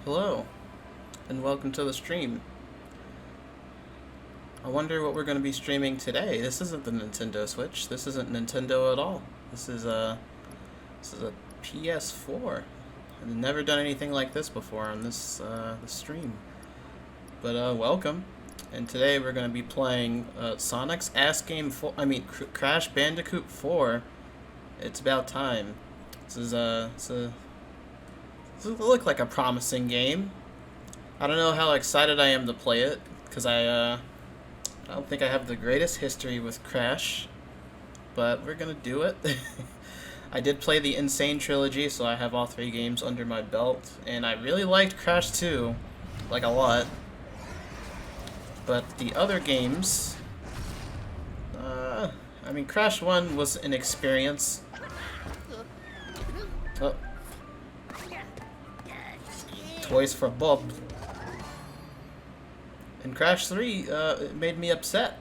Hello, and welcome to the stream. I wonder what we're going to be streaming today. This isn't the Nintendo Switch. This isn't Nintendo at all. This is a PS4. I've never done anything like this before on this stream. But welcome. And today we're going to be playing Sonic's Ass Game 4. I mean, Crash Bandicoot 4. It's about time. This look like a promising game. I don't know how excited I am to play it because I don't think I have the greatest history with Crash, but we're gonna do it. I did play the Insane Trilogy, so I have all three games under my belt, and I really liked Crash 2, like a lot. But the other games, I mean, Crash 1 was an experience. Oh. Toys for Bob. And Crash 3 it made me upset.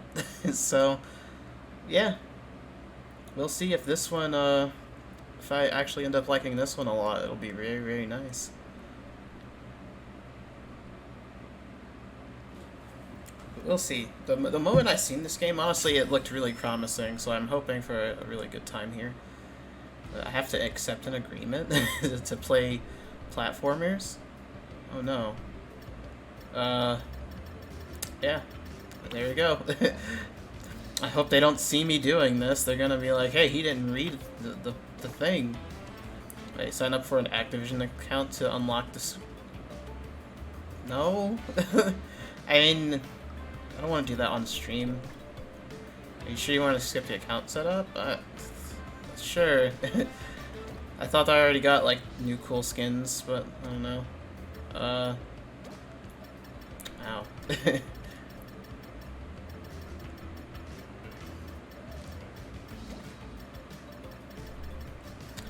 So, yeah. We'll see if this one, if I actually end up liking this one a lot. It'll be very, very nice. We'll see. The moment I seen this game, honestly, it looked really promising. So I'm hoping for a really good time here. I have to accept an agreement to play platformers. Oh no. Yeah. There you go. I hope they don't see me doing this. They're gonna be like, hey, he didn't read the thing. Right, sign up for an Activision account to unlock this. No? I mean, I don't want to do that on stream. Are you sure you want to skip the account setup? Sure. I thought I already got, like, new cool skins, but I don't know. Ow.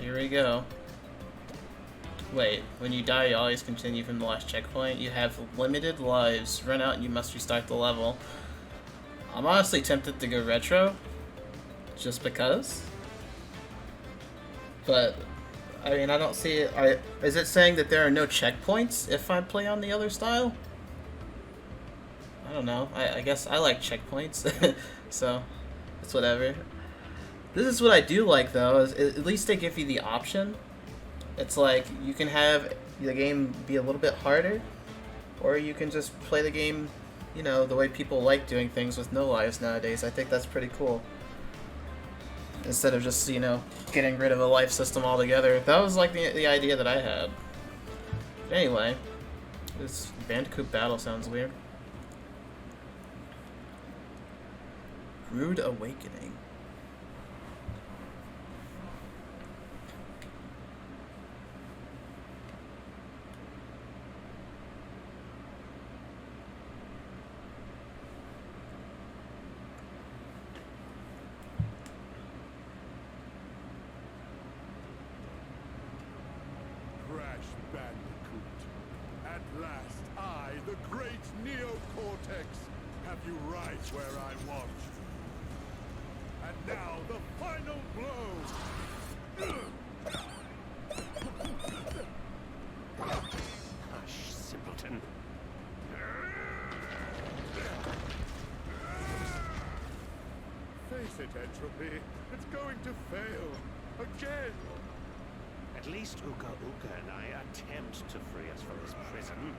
Here we go. Wait, when you die, you always continue from the last checkpoint. You have limited lives. Run out and you must restart the level. I'm honestly tempted to go retro, just because. But, I mean, I don't see it. Is it saying that there are no checkpoints if I play on the other style? I don't know. I guess I like checkpoints, so it's whatever. This is what I do like, though, is at least they give you the option. It's like, you can have the game be a little bit harder, or you can just play the game, you know, the way people like doing things with no lives nowadays. I think that's pretty cool. Instead of just, you know, getting rid of a life system altogether. That was like the idea that I had. But anyway, this Bandicoot battle sounds weird. Rude Awakening. Crash Bandicoot. At last, I, the great Neocortex, have you right where I want you. And now, the final blow! Hush, simpleton. Face it, Entropy. It's going to fail. Again! At least Uka Uka and I attempt to free us from this prison.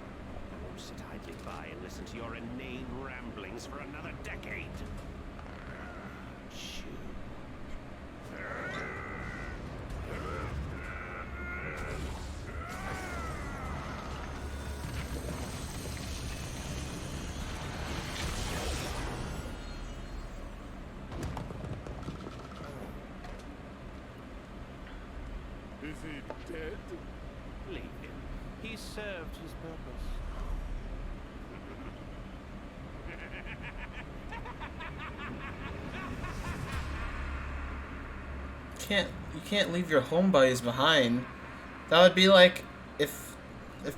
I won't sit idly by and listen to your inane ramblings for another decade. Shoo. Is he dead? Leave him. He served his purpose. You can't leave your homebodies behind. That would be like if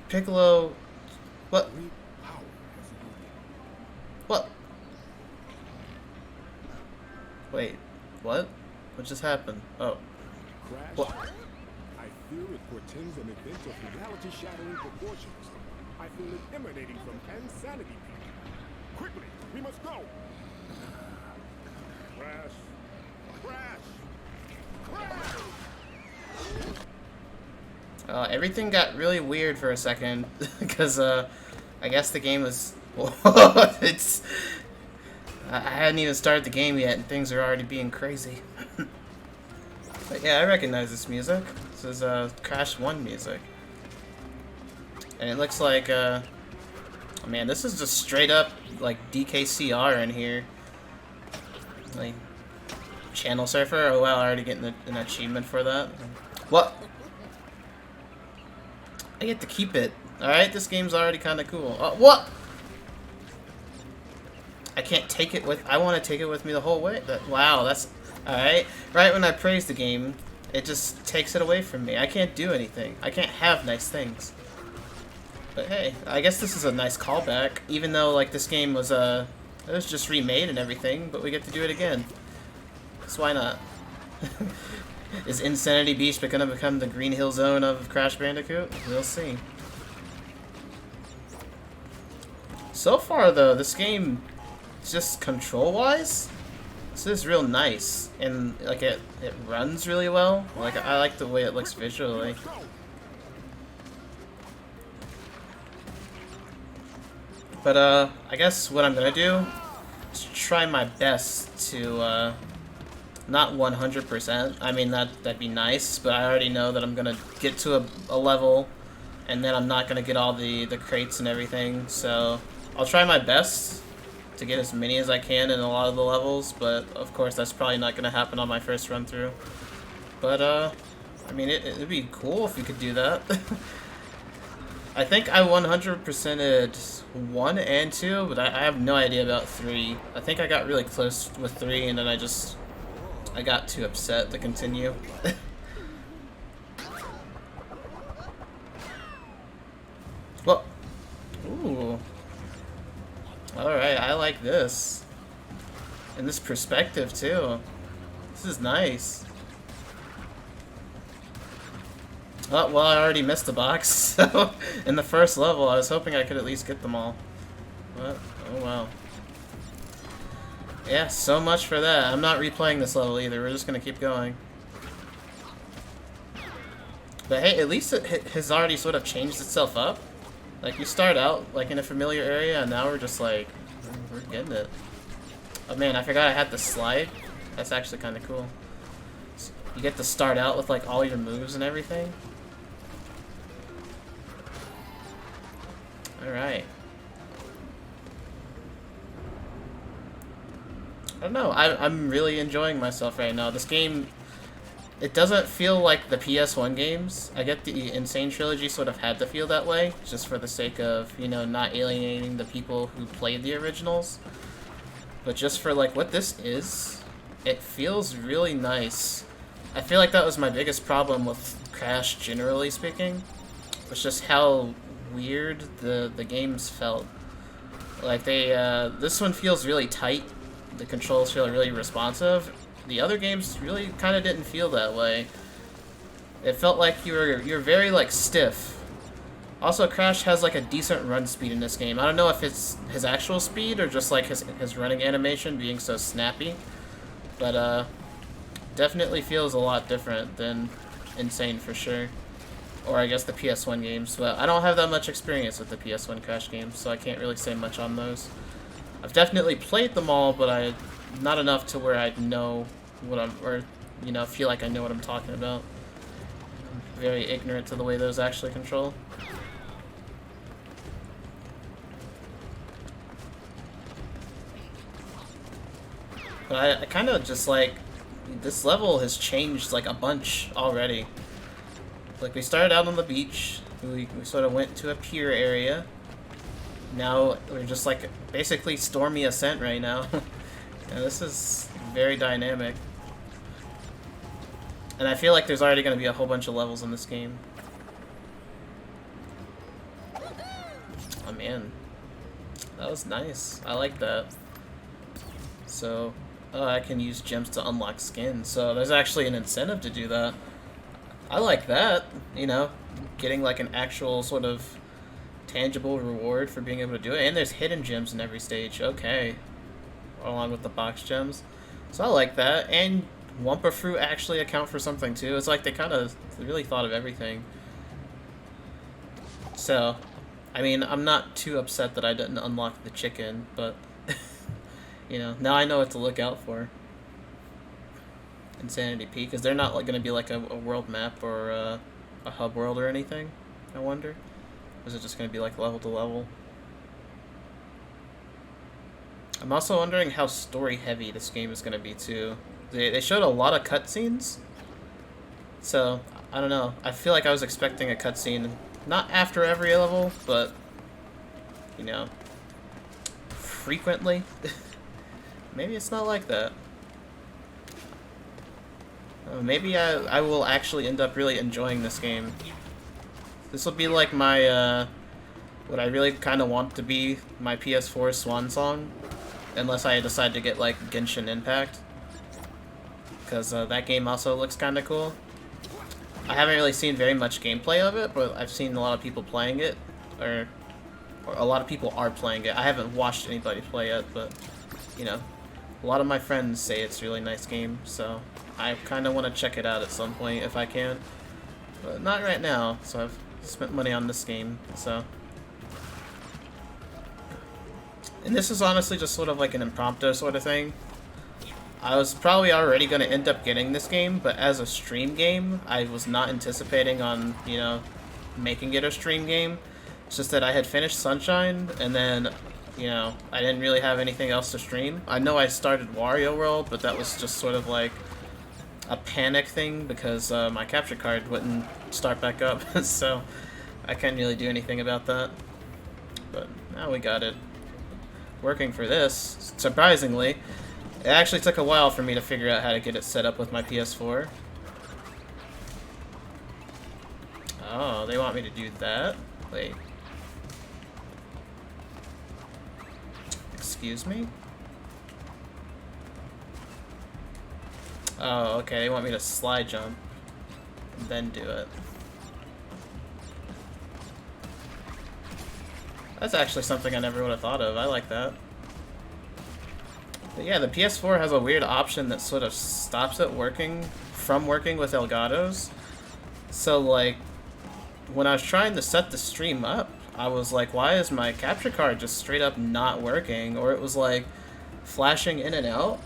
Piccolo. What? What? Wait, what? What just happened? Oh. Crash, What? I fear it portends an event of reality-shattering proportions. I feel it emanating from Insanity Peak. Quickly, we must go. Crash. Crash. Crash. Everything got really weird for a second because I guess the game was. It's. I hadn't even started the game yet, and things are already being crazy. But yeah, I recognize this music. This is Crash 1 music. And it looks like, oh man, this is just straight up, like, DKCR in here. Like, Channel Surfer? Oh wow, already getting an achievement for that. What? I get to keep it. Alright, this game's already kind of cool. What? I can't take it with... I want to take it with me the whole way. Wow, that's... Alright. Right when I praise the game, it just takes it away from me. I can't do anything. I can't have nice things. But hey, I guess this is a nice callback. Even though, like, this game was, it was just remade and everything, but we get to do it again. So why not? Is Insanity Beach gonna become the Green Hill Zone of Crash Bandicoot? We'll see. So far, though, this game... just control-wise, this is real nice, and like it runs really well. Like I like the way it looks visually. But I guess what I'm gonna do is try my best to not 100%. I mean that'd be nice, but I already know that I'm gonna get to a level, and then I'm not gonna get all the crates and everything. So I'll try my best to get as many as I can in a lot of the levels, but of course that's probably not going to happen on my first run through. But I mean it'd be cool if we could do that. I think I 100%ed 1 and 2, but I have no idea about 3. I think I got really close with 3 and then I got too upset to continue. Well, ooh. Alright, I like this. And this perspective, too. This is nice. Oh, well, I already missed the box, so in the first level, I was hoping I could at least get them all. But, oh well. Yeah, so much for that. I'm not replaying this level either, we're just gonna keep going. But hey, at least it has already sort of changed itself up. Like, we start out, like, in a familiar area, and now we're just, like, we're getting it. Oh, man, I forgot I had the slide. That's actually kind of cool. You get to start out with, like, all your moves and everything. Alright. I don't know, I'm really enjoying myself right now. This game... It doesn't feel like the PS1 games. I get the Insane Trilogy sort of had to feel that way, just for the sake of, you know, not alienating the people who played the originals. But just for, like, what this is, it feels really nice. I feel like that was my biggest problem with Crash, generally speaking. Was just how weird the games felt. Like, this one feels really tight. The controls feel really responsive. The other games really kind of didn't feel that way. It felt like you're very, like, stiff. Also, Crash has, like, a decent run speed in this game. I don't know if it's his actual speed or just, like, his running animation being so snappy. But, definitely feels a lot different than Insane for sure. Or I guess the PS1 games. But I don't have that much experience with the PS1 Crash games, so I can't really say much on those. I've definitely played them all, but not enough to where I know what you know, feel like I know what I'm talking about. I'm very ignorant to the way those actually control. But I kind of just like, this level has changed like a bunch already. Like, we started out on the beach, we sort of went to a pier area. Now we're just like basically stormy ascent right now. And this is very dynamic. And I feel like there's already going to be a whole bunch of levels in this game. Oh man, that was nice. I like that. So, I can use gems to unlock skins. So there's actually an incentive to do that. I like that, you know, getting like an actual sort of tangible reward for being able to do it. And there's hidden gems in every stage. Okay. Along with the box gems. So I like that. And Wumpa Fruit actually account for something too. It's like they kind of really thought of everything. So, I mean, I'm not too upset that I didn't unlock the chicken, but, you know, now I know what to look out for. Insanity Peak, because they're not like going to be like a world map or a hub world or anything, I wonder. Or is it just going to be like level to level? I'm also wondering how story heavy this game is going to be too. They showed a lot of cutscenes, so I don't know. I feel like I was expecting a cutscene, not after every level, but, you know, frequently. Maybe it's not like that. Maybe I will actually end up really enjoying this game. This will be like my, what I really kind of want to be my PS4 swan song. Unless I decide to get like Genshin Impact. Because that game also looks kind of cool. I haven't really seen very much gameplay of it, but I've seen a lot of people playing it. Or a lot of people are playing it. I haven't watched anybody play it, but, you know, a lot of my friends say it's a really nice game, so I kind of want to check it out at some point if I can. But not right now, so I've spent money on this game, so. And this is honestly just sort of like an impromptu sort of thing. I was probably already going to end up getting this game, but as a stream game, I was not anticipating on, you know, making it a stream game. It's just that I had finished Sunshine, and then, you know, I didn't really have anything else to stream. I know I started Wario World, but that was just sort of like a panic thing because my capture card wouldn't start back up, so I couldn't really do anything about that. But now we got it working for this. Surprisingly, it actually took a while for me to figure out how to get it set up with my PS4. Oh, they want me to do that? Wait. Excuse me? Oh, okay, they want me to slide jump and then do it. That's actually something I never would have thought of. I like that. But yeah, the PS4 has a weird option that sort of stops it from working with Elgato's. So, like, when I was trying to set the stream up, I was like, why is my capture card just straight up not working? Or it was like flashing in and out,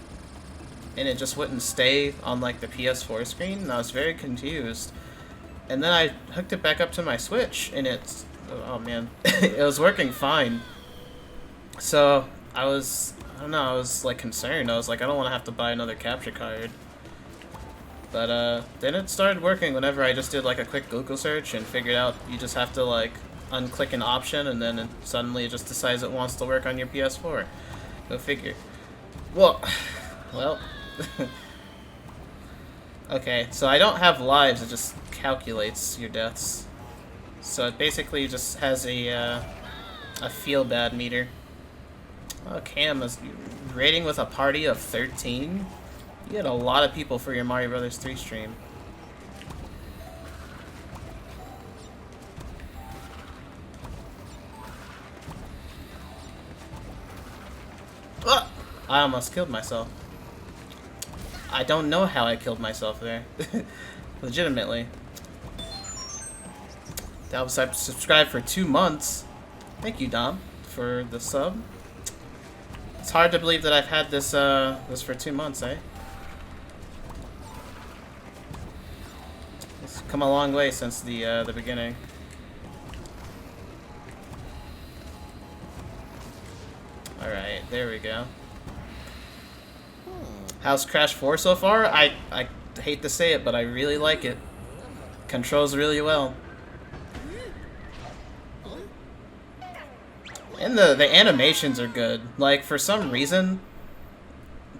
and it just wouldn't stay on like the PS4 screen, and I was very confused. And then I hooked it back up to my Switch, and it's, oh man, it was working fine. So I don't know, I was like concerned. I was like, I don't want to have to buy another capture card. But then it started working whenever I just did like a quick Google search and figured out you just have to like unclick an option, and then suddenly it just decides it wants to work on your PS4. Go figure. Well, okay, so I don't have lives, it just calculates your deaths. So it basically just has a feel bad meter. Oh, Cam is rating with a party of 13. You had a lot of people for your Mario Brothers 3 stream. Ah! I almost killed myself. I don't know how I killed myself there. Legitimately. That was subscribed for 2 months. Thank you, Dom, for the sub. It's hard to believe that I've had this this for 2 months, eh? It's come a long way since the beginning. All right, there we go. How's Crash 4 so far? I hate to say it, but I really like it. Controls really well. And the animations are good. Like, for some reason,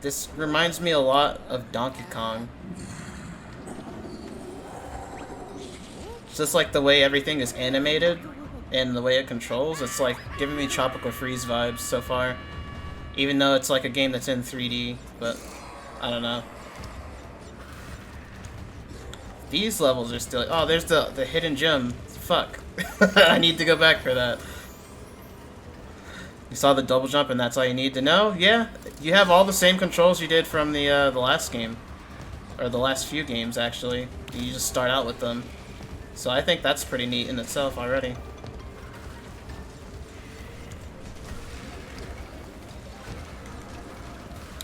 this reminds me a lot of Donkey Kong. It's just like the way everything is animated and the way it controls. It's like giving me Tropical Freeze vibes so far. Even though it's like a game that's in 3D, but I don't know. These levels are still... Oh, there's the hidden gem. Fuck. I need to go back for that. You saw the double jump and that's all you need to know? Yeah, you have all the same controls you did from the last game. Or the last few games, actually. You just start out with them. So I think that's pretty neat in itself already.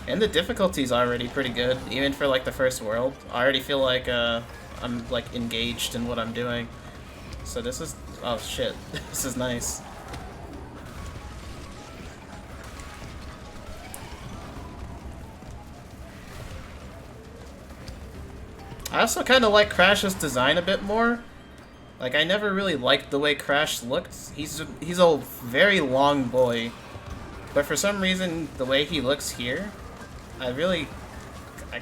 And the difficulty's already pretty good, even for like the first world. I already feel like I'm like engaged in what I'm doing. So this is, oh shit, this is nice. I also kind of like Crash's design a bit more. Like, I never really liked the way Crash looked. He's a very long boy. But for some reason, the way he looks here, I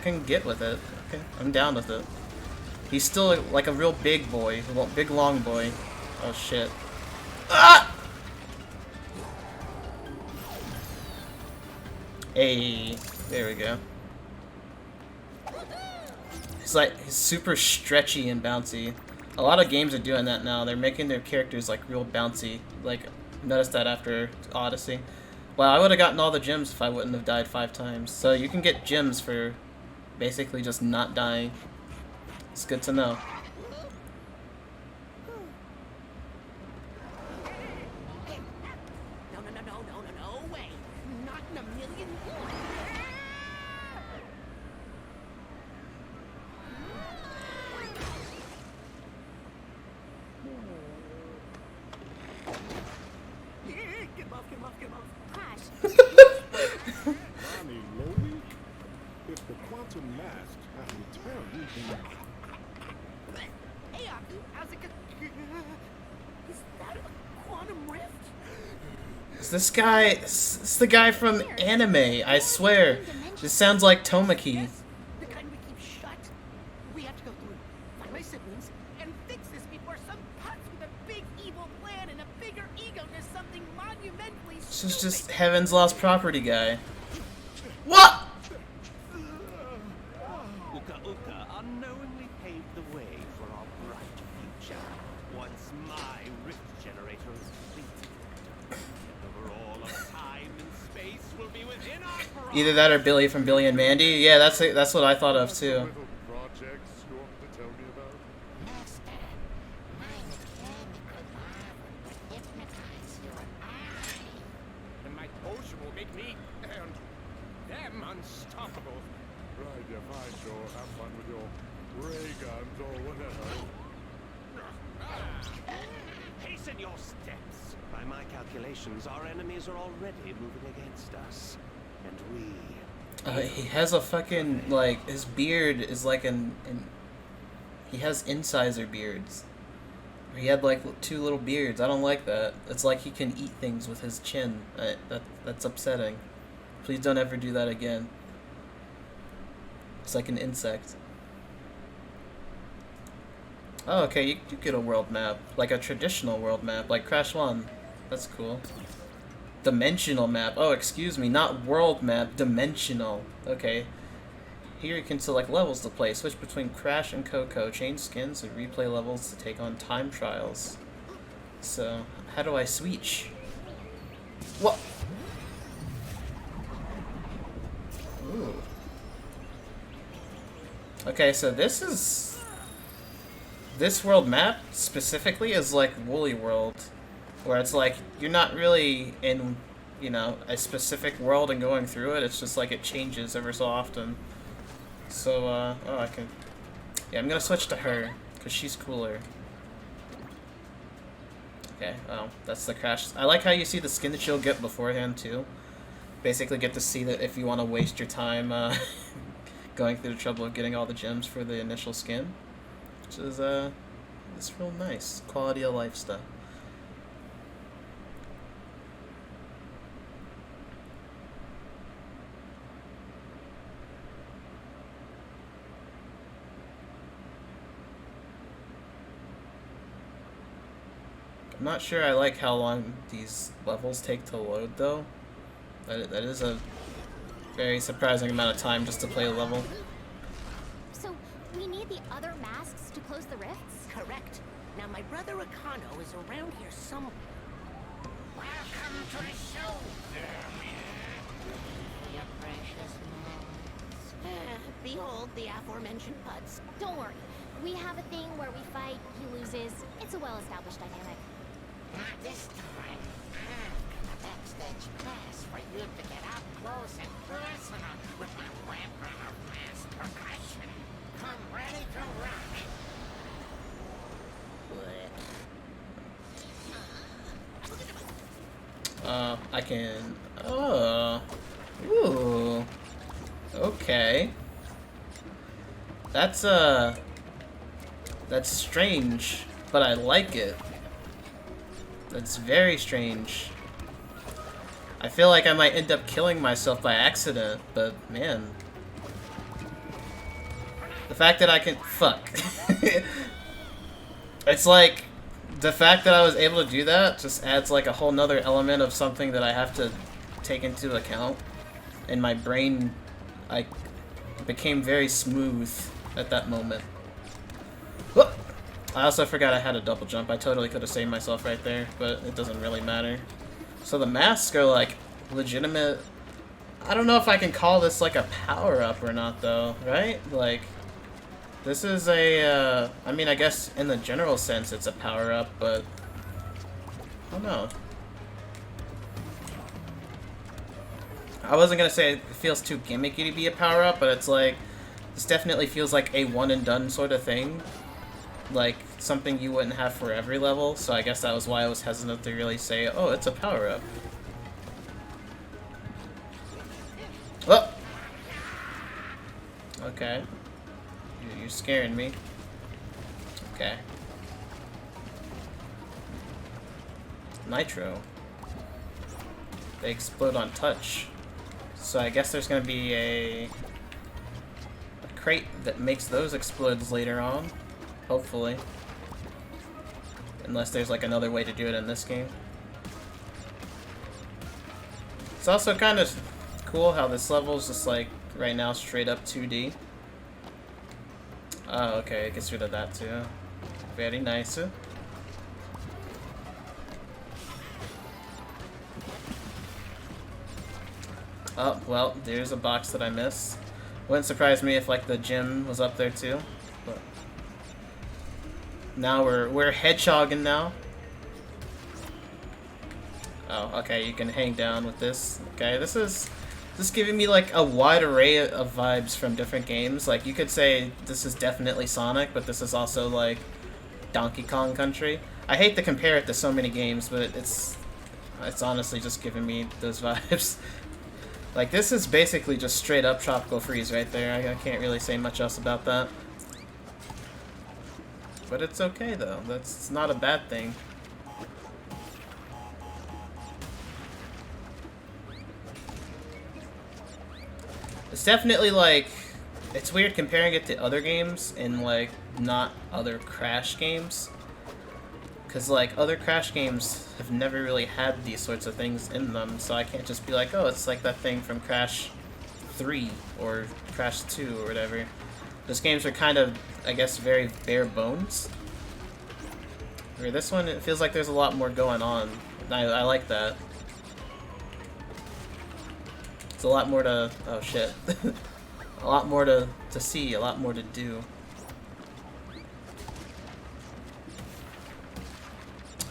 can get with it. Okay, I'm down with it. He's still like a real big boy, big long boy. Oh shit. Ah! Hey, there we go. He's super stretchy and bouncy. A lot of games are doing that now. They're making their characters like real bouncy. Like, noticed that after Odyssey. Well, I would have gotten all the gems if I wouldn't have died 5 times. So you can get gems for basically just not dying. It's good to know. No way. Not in a million. Get off. Crash. Ronnie Lowy? If the quantum mask has returned, then... Hey, Aku, how's it going? Is that a quantum rift? Is this guy? It's the guy from anime, I swear. This sounds like Tomaki. Yes, the kind we keep shut. We have to go through, find my siblings, and fix this before some putz with a big evil plan and a bigger ego does something monumentally stupid. This is just Heaven's Lost Property guy. What? Uka Uka unknowingly paved the way for our bright future. Once my rift generator is complete, and over all of time and space will be within our grasp. Either that or Billy from Billy and Mandy. Yeah, that's what I thought of too. Little projects you want to tell me about? Master, my mechanical marvel would hypnotize your eye. And my potion will make me and them unstoppable. Right, yeah, fine, sure. Have fun with your ray guns or whatever. Hasten your steps. By my calculations, our enemies are already moving against us. And we... He has a fucking, like, his beard is like he has incisor beards. He had like 2 little beards. I don't like that. It's like he can eat things with his chin. That's upsetting. Please don't ever do that again. It's like an insect. Oh, okay, you get a world map. Like a traditional world map, like Crash 1. That's cool. Dimensional map. Oh, excuse me, not world map, dimensional. Okay. Here you can select levels to play. Switch between Crash and Coco. Change skins and replay levels to take on time trials. So, how do I switch? What? Ooh. Okay, so this world map specifically is like Woolly World, where it's like you're not really in, you know, a specific world and going through it. It's just like it changes ever so often. So, oh, I can, yeah, I'm gonna switch to her because she's cooler. Okay, oh, that's the Crash. I like how you see the skin that you'll get beforehand too. Basically, get to see that if you want to waste your time going through the trouble of getting all the gems for the initial skin, which is it's real nice quality of life stuff. I'm not sure I like how long these levels take to load though. That is a very surprising amount of time just to play a level. So, we need the other masks to close the rifts? Correct. Now my brother Akano is around here somewhere. Welcome Your precious moss. Behold the aforementioned putts. Don't worry. We have a thing where we fight, he loses. It's a well-established dynamic. Not this time. I've got a backstage pass for you to get up close and personal with my weapon of mass percussion. Come ready to rock. I can... Oh. Ooh. Okay. That's strange, but I like it. That's very strange. I feel like I might end up killing myself by accident, but man. The fact that I can... Fuck. It's like... The fact that I was able to do that just adds like a whole nother element of something that I have to take into account. And my brain, like, became very smooth at that moment. Whoop! I also forgot I had a double jump. I totally could have saved myself right there, but it doesn't really matter. So the masks are like legitimate. I don't know if I can call this like a power-up or not though, right? Like, this is a, I mean, I guess in the general sense it's a power-up, but I don't know. I wasn't gonna say it feels too gimmicky to be a power-up, but it's like, this definitely feels like a one-and-done sort of thing. Like, something you wouldn't have for every level, so I guess that was why I was hesitant to really say, oh, it's a power-up. Oh! Okay. You're scaring me. Okay. Nitro. They explode on touch. So I guess there's gonna be a crate that makes those explode later on. Hopefully. Unless there's like another way to do it in this game. It's also kind of cool how this level is just like right now straight up 2D. Oh, okay, it gets rid of that too. Very nice. Oh, well, there's a box that I missed. Wouldn't surprise me if like the gym was up there too. But now we're hedgehogging now. Oh, okay, you can hang down with this. Okay, this is giving me like a wide array of vibes from different games. Like, you could say this is definitely Sonic, but this is also like Donkey Kong Country. I hate to compare it to so many games, but it's honestly just giving me those vibes. Like, this is basically just straight up Tropical Freeze right there. I can't really say much else about that. But it's okay though. It's not a bad thing. It's definitely like, it's weird comparing it to other games and like not other Crash games. Cause like other Crash games have never really had these sorts of things in them, so I can't just be like, oh, it's like that thing from Crash 3 or Crash 2 or whatever. Those games are kind of, I guess, very bare bones. Where this one, it feels like there's a lot more going on. I like that. It's a lot more to... oh shit. A lot more to see, a lot more to do.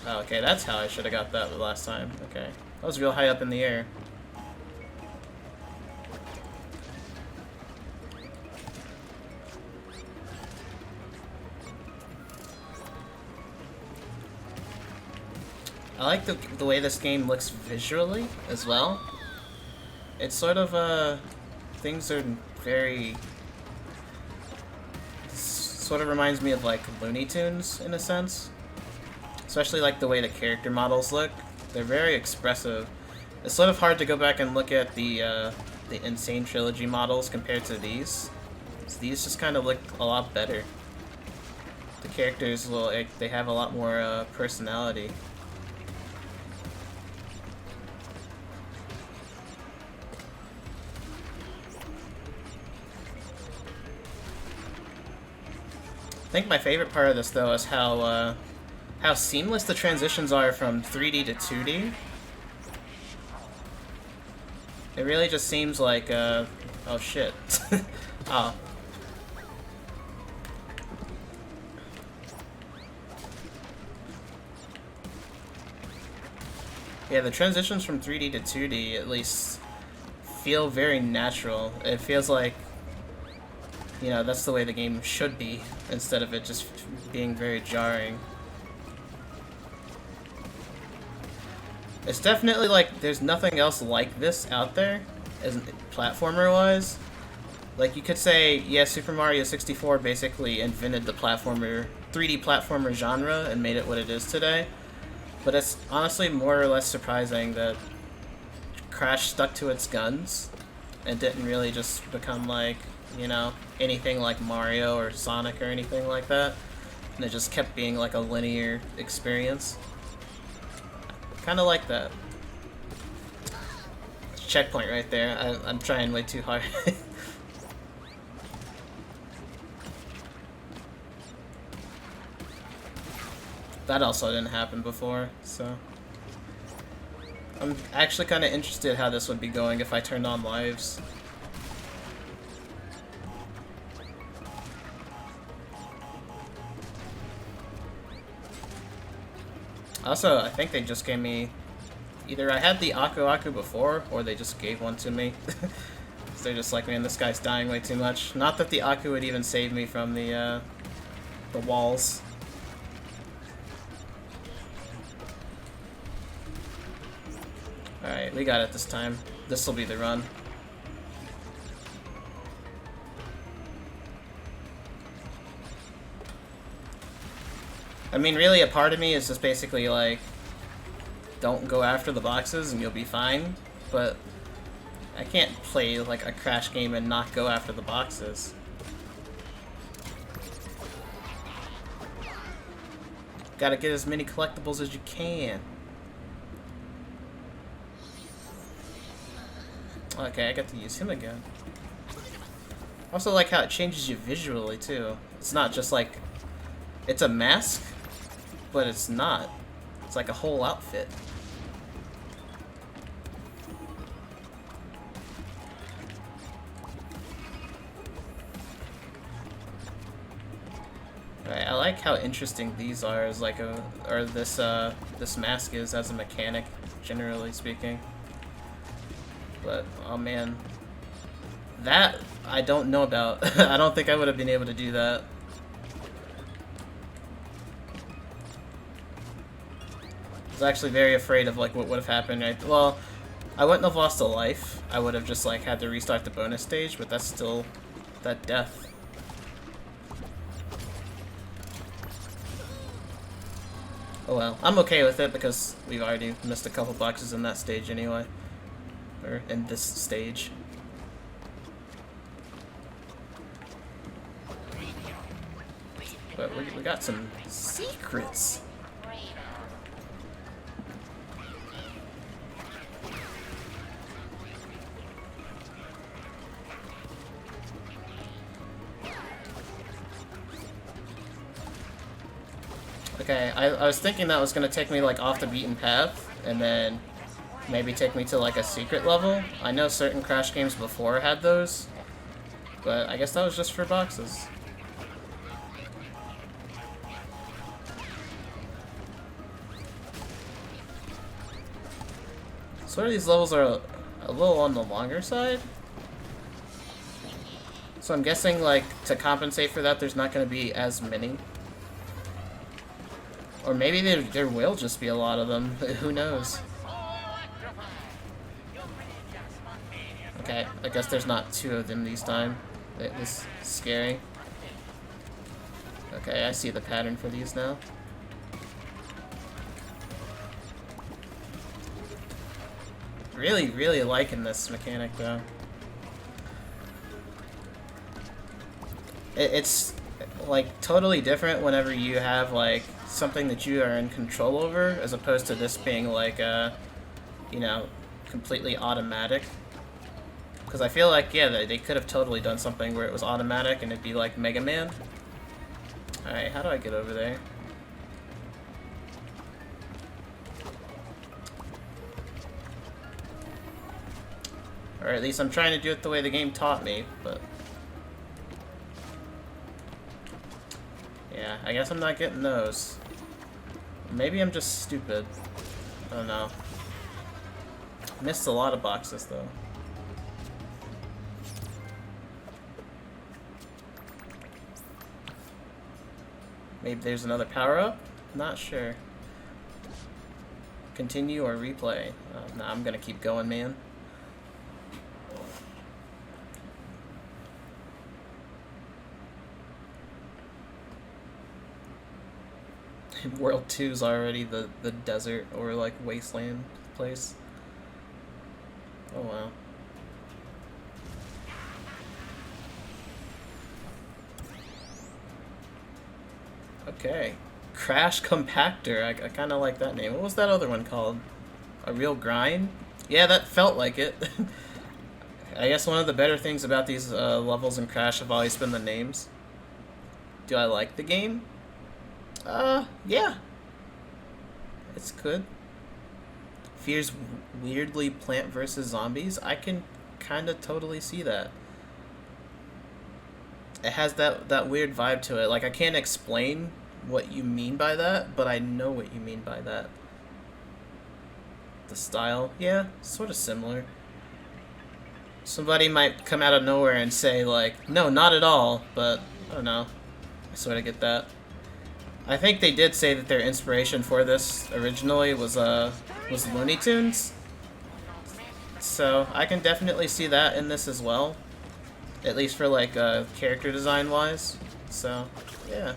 Oh, okay, that's how I should have got that the last time. Okay. That was real high up in the air. I like the way this game looks visually as well. It's sort of, things are very... sort of reminds me of like Looney Tunes in a sense. Especially like the way the character models look. They're very expressive. It's sort of hard to go back and look at the Insane Trilogy models compared to these. So these just kind of look a lot better. The characters, they have a lot more personality. I think my favorite part of this though is how seamless the transitions are from 3D to 2D. It really just seems like, oh shit. Oh. Yeah, the transitions from 3D to 2D, at least, feel very natural. It feels like, you know, that's the way the game should be, instead of it just being very jarring. It's definitely like, there's nothing else like this out there, as platformer-wise. Like, you could say, yeah, Super Mario 64 basically invented the 3D platformer genre and made it what it is today. But it's honestly more or less surprising that Crash stuck to its guns and didn't really just become like, you know, anything like Mario or Sonic or anything like that. And it just kept being like a linear experience. Kind of like that. Checkpoint right there. I'm trying way too hard. That also didn't happen before, so... I'm actually kind of interested how this would be going if I turned on lives. Also, I think they just gave me... Either I had the Aku Aku before, or they just gave one to me. So they're just like, man, this guy's dying way too much. Not that the Aku would even save me from the walls. Alright, we got it this time. This will be the run. I mean, really, a part of me is just basically like, don't go after the boxes and you'll be fine, but I can't play like a Crash game and not go after the boxes. Gotta get as many collectibles as you can. Okay, I got to use him again. Also like how it changes you visually too. It's not just like, it's a mask, but it's not. It's like a whole outfit. Alright, I like how interesting these are as like or this mask is as a mechanic, generally speaking. But, oh man. That, I don't know about. I don't think I would have been able to do that. I was actually very afraid of like what would have happened, right? Well, I wouldn't have lost a life. I would have just like had to restart the bonus stage, but that's still that death. Oh well, I'm okay with it because we've already missed a couple boxes in that stage anyway. Or in this stage. But we got some secrets. Okay, I was thinking that was gonna take me like off the beaten path, and then maybe take me to like a secret level. I know certain Crash games before had those, but I guess that was just for boxes. Sort of these levels are a little on the longer side. So I'm guessing like to compensate for that there's not going to be as many. Or maybe there will just be a lot of them. Who knows? Okay, I guess there's not two of them this time. It was scary. Okay, I see the pattern for these now. Really, really liking this mechanic though. It's like totally different whenever you have like something that you are in control over, as opposed to this being like you know, completely automatic. Because I feel like, yeah, they could have totally done something where it was automatic and it'd be like Mega Man. Alright, how do I get over there? Or at least I'm trying to do it the way the game taught me, but... Yeah, I guess I'm not getting those. Maybe I'm just stupid. I don't know. Missed a lot of boxes, though. Maybe there's another power-up? Not sure. Continue or replay? Nah, I'm gonna keep going, man. World 2's already the desert or like wasteland place. Oh wow. Okay. Crash Compactor. I kind of like that name. What was that other one called? A Real Grind? Yeah, that felt like it. I guess one of the better things about these levels in Crash have always been the names. Do I like the game? Yeah. It's good. Fears weirdly Plant vs. Zombies. I can kind of totally see that. It has that weird vibe to it. Like, I can't explain what you mean by that, but I know what you mean by that. The style, yeah, sort of similar. Somebody might come out of nowhere and say, like, no, not at all, but I don't know. I sort of get that. I think they did say that their inspiration for this originally was Looney Tunes. So I can definitely see that in this as well. At least for like character design wise. So yeah.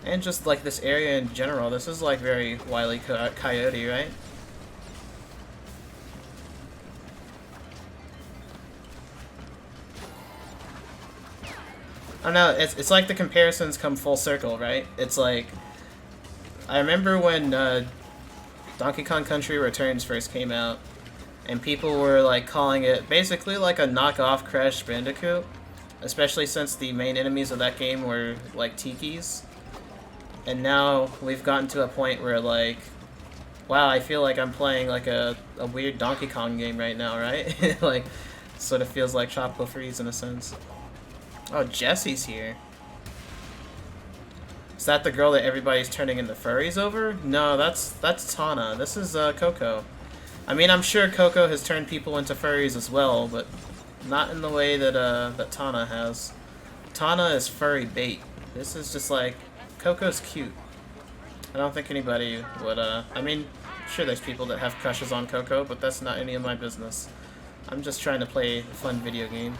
And just like this area in general, this is like very Wile E. Coyote, right? I don't know, it's like the comparisons come full circle, right? It's like, I remember when Donkey Kong Country Returns first came out, and people were like calling it basically like a knockoff Crash Bandicoot, especially since the main enemies of that game were like tikis. And now we've gotten to a point where like, wow, I feel like I'm playing like a weird Donkey Kong game right now, right? Like, sort of feels like Tropical Freeze in a sense. Oh, Jessie's here. Is that the girl that everybody's turning into furries over? No, that's Tana. This is Coco. I mean, I'm sure Coco has turned people into furries as well, but not in the way that that Tana has. Tana is furry bait. This is just like, Coco's cute. I don't think anybody would, I mean, sure there's people that have crushes on Coco, but that's not any of my business. I'm just trying to play a fun video game.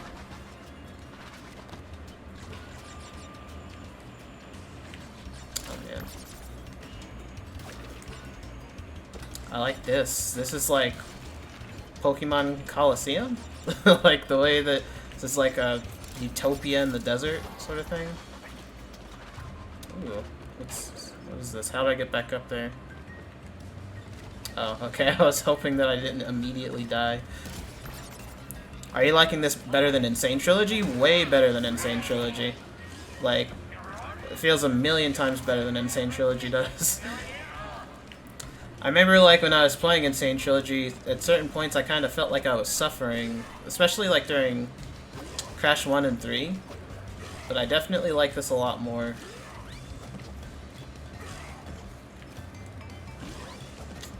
I like this. This is like Pokemon Coliseum? Like the way that this is like a utopia in the desert sort of thing. Ooh, what is this? How do I get back up there? Oh, okay. I was hoping that I didn't immediately die. Are you liking this better than Insane Trilogy? Way better than Insane Trilogy. Like, it feels a million times better than Insane Trilogy does. I remember, like, when I was playing Insane Trilogy, at certain points I kind of felt like I was suffering, especially, like, during Crash 1 and 3. But I definitely like this a lot more.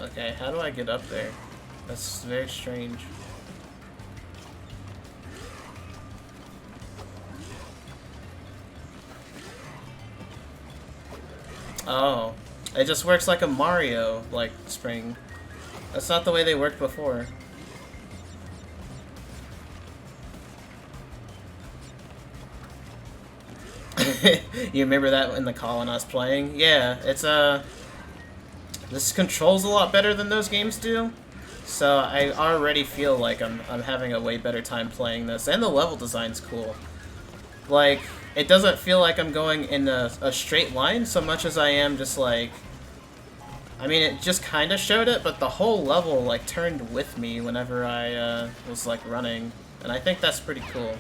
Okay, how do I get up there? That's very strange. Oh. It just works like a Mario, like, spring. That's not the way they worked before. You remember that in the call when I was playing? Yeah, it's, this controls a lot better than those games do. So I already feel like I'm having a way better time playing this. And the level design's cool. Like, it doesn't feel like I'm going in a straight line so much as I am just like... I mean, it just kind of showed it, but the whole level, like, turned with me whenever I was, like, running. And I think that's pretty cool.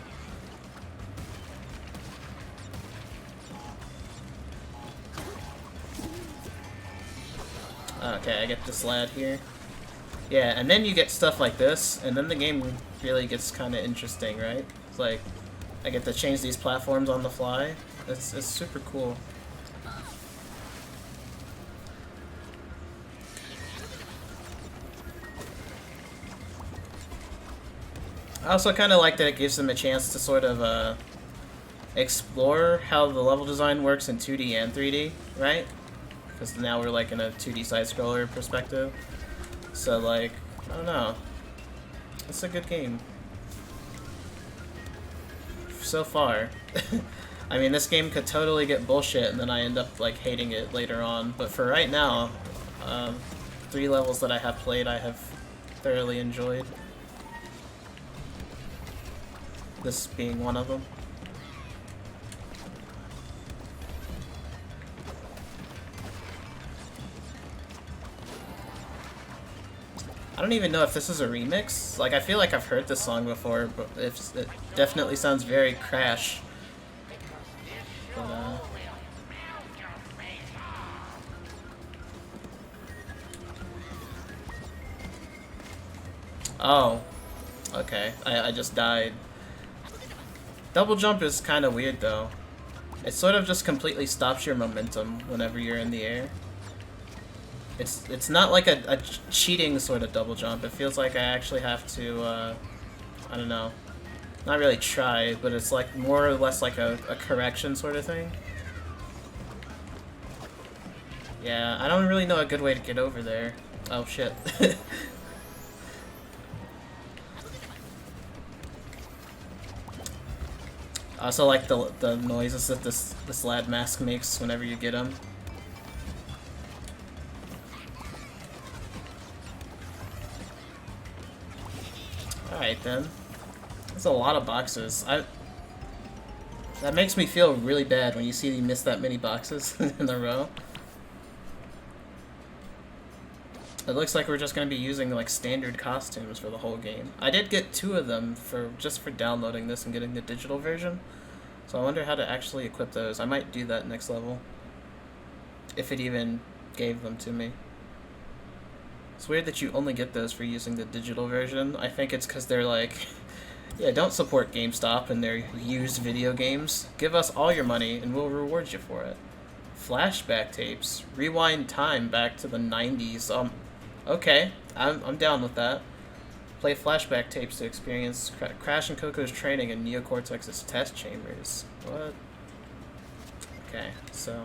Okay, I get this lad here. Yeah, and then you get stuff like this, and then the game really gets kind of interesting, right? It's like, I get to change these platforms on the fly. It's super cool. I also kind of like that it gives them a chance to sort of explore how the level design works in 2D and 3D, right? Because now we're like in a 2D side-scroller perspective. So like, I don't know. It's a good game. So far. I mean, this game could totally get bullshit and then I end up like hating it later on. But for right now, 3 levels that I have played I have thoroughly enjoyed. This being one of them. I don't even know if this is a remix. Like, I feel like I've heard this song before, but it definitely sounds very Crash. But, oh. Okay. I just died. Double jump is kind of weird, though. It sort of just completely stops your momentum whenever you're in the air. It's not like a cheating sort of double jump. It feels like I actually have to, I don't know, not really try, but it's like more or less like a correction sort of thing. Yeah, I don't really know a good way to get over there. Oh shit. I also like the noises that this lad mask makes whenever you get him. Alright then. That's a lot of boxes. That makes me feel really bad when you see you miss that many boxes in a row. It looks like we're just going to be using like standard costumes for the whole game. I did get 2 of them just for downloading this and getting the digital version. So I wonder how to actually equip those. I might do that next level. If it even gave them to me. It's weird that you only get those for using the digital version. I think it's because they're like, yeah, don't support GameStop and their used video games. Give us all your money and we'll reward you for it. Flashback tapes. Rewind time back to the 90s. Okay, I'm down with that. Play flashback tapes to experience Crash and Coco's training in Neocortex's test chambers. What? Okay, so...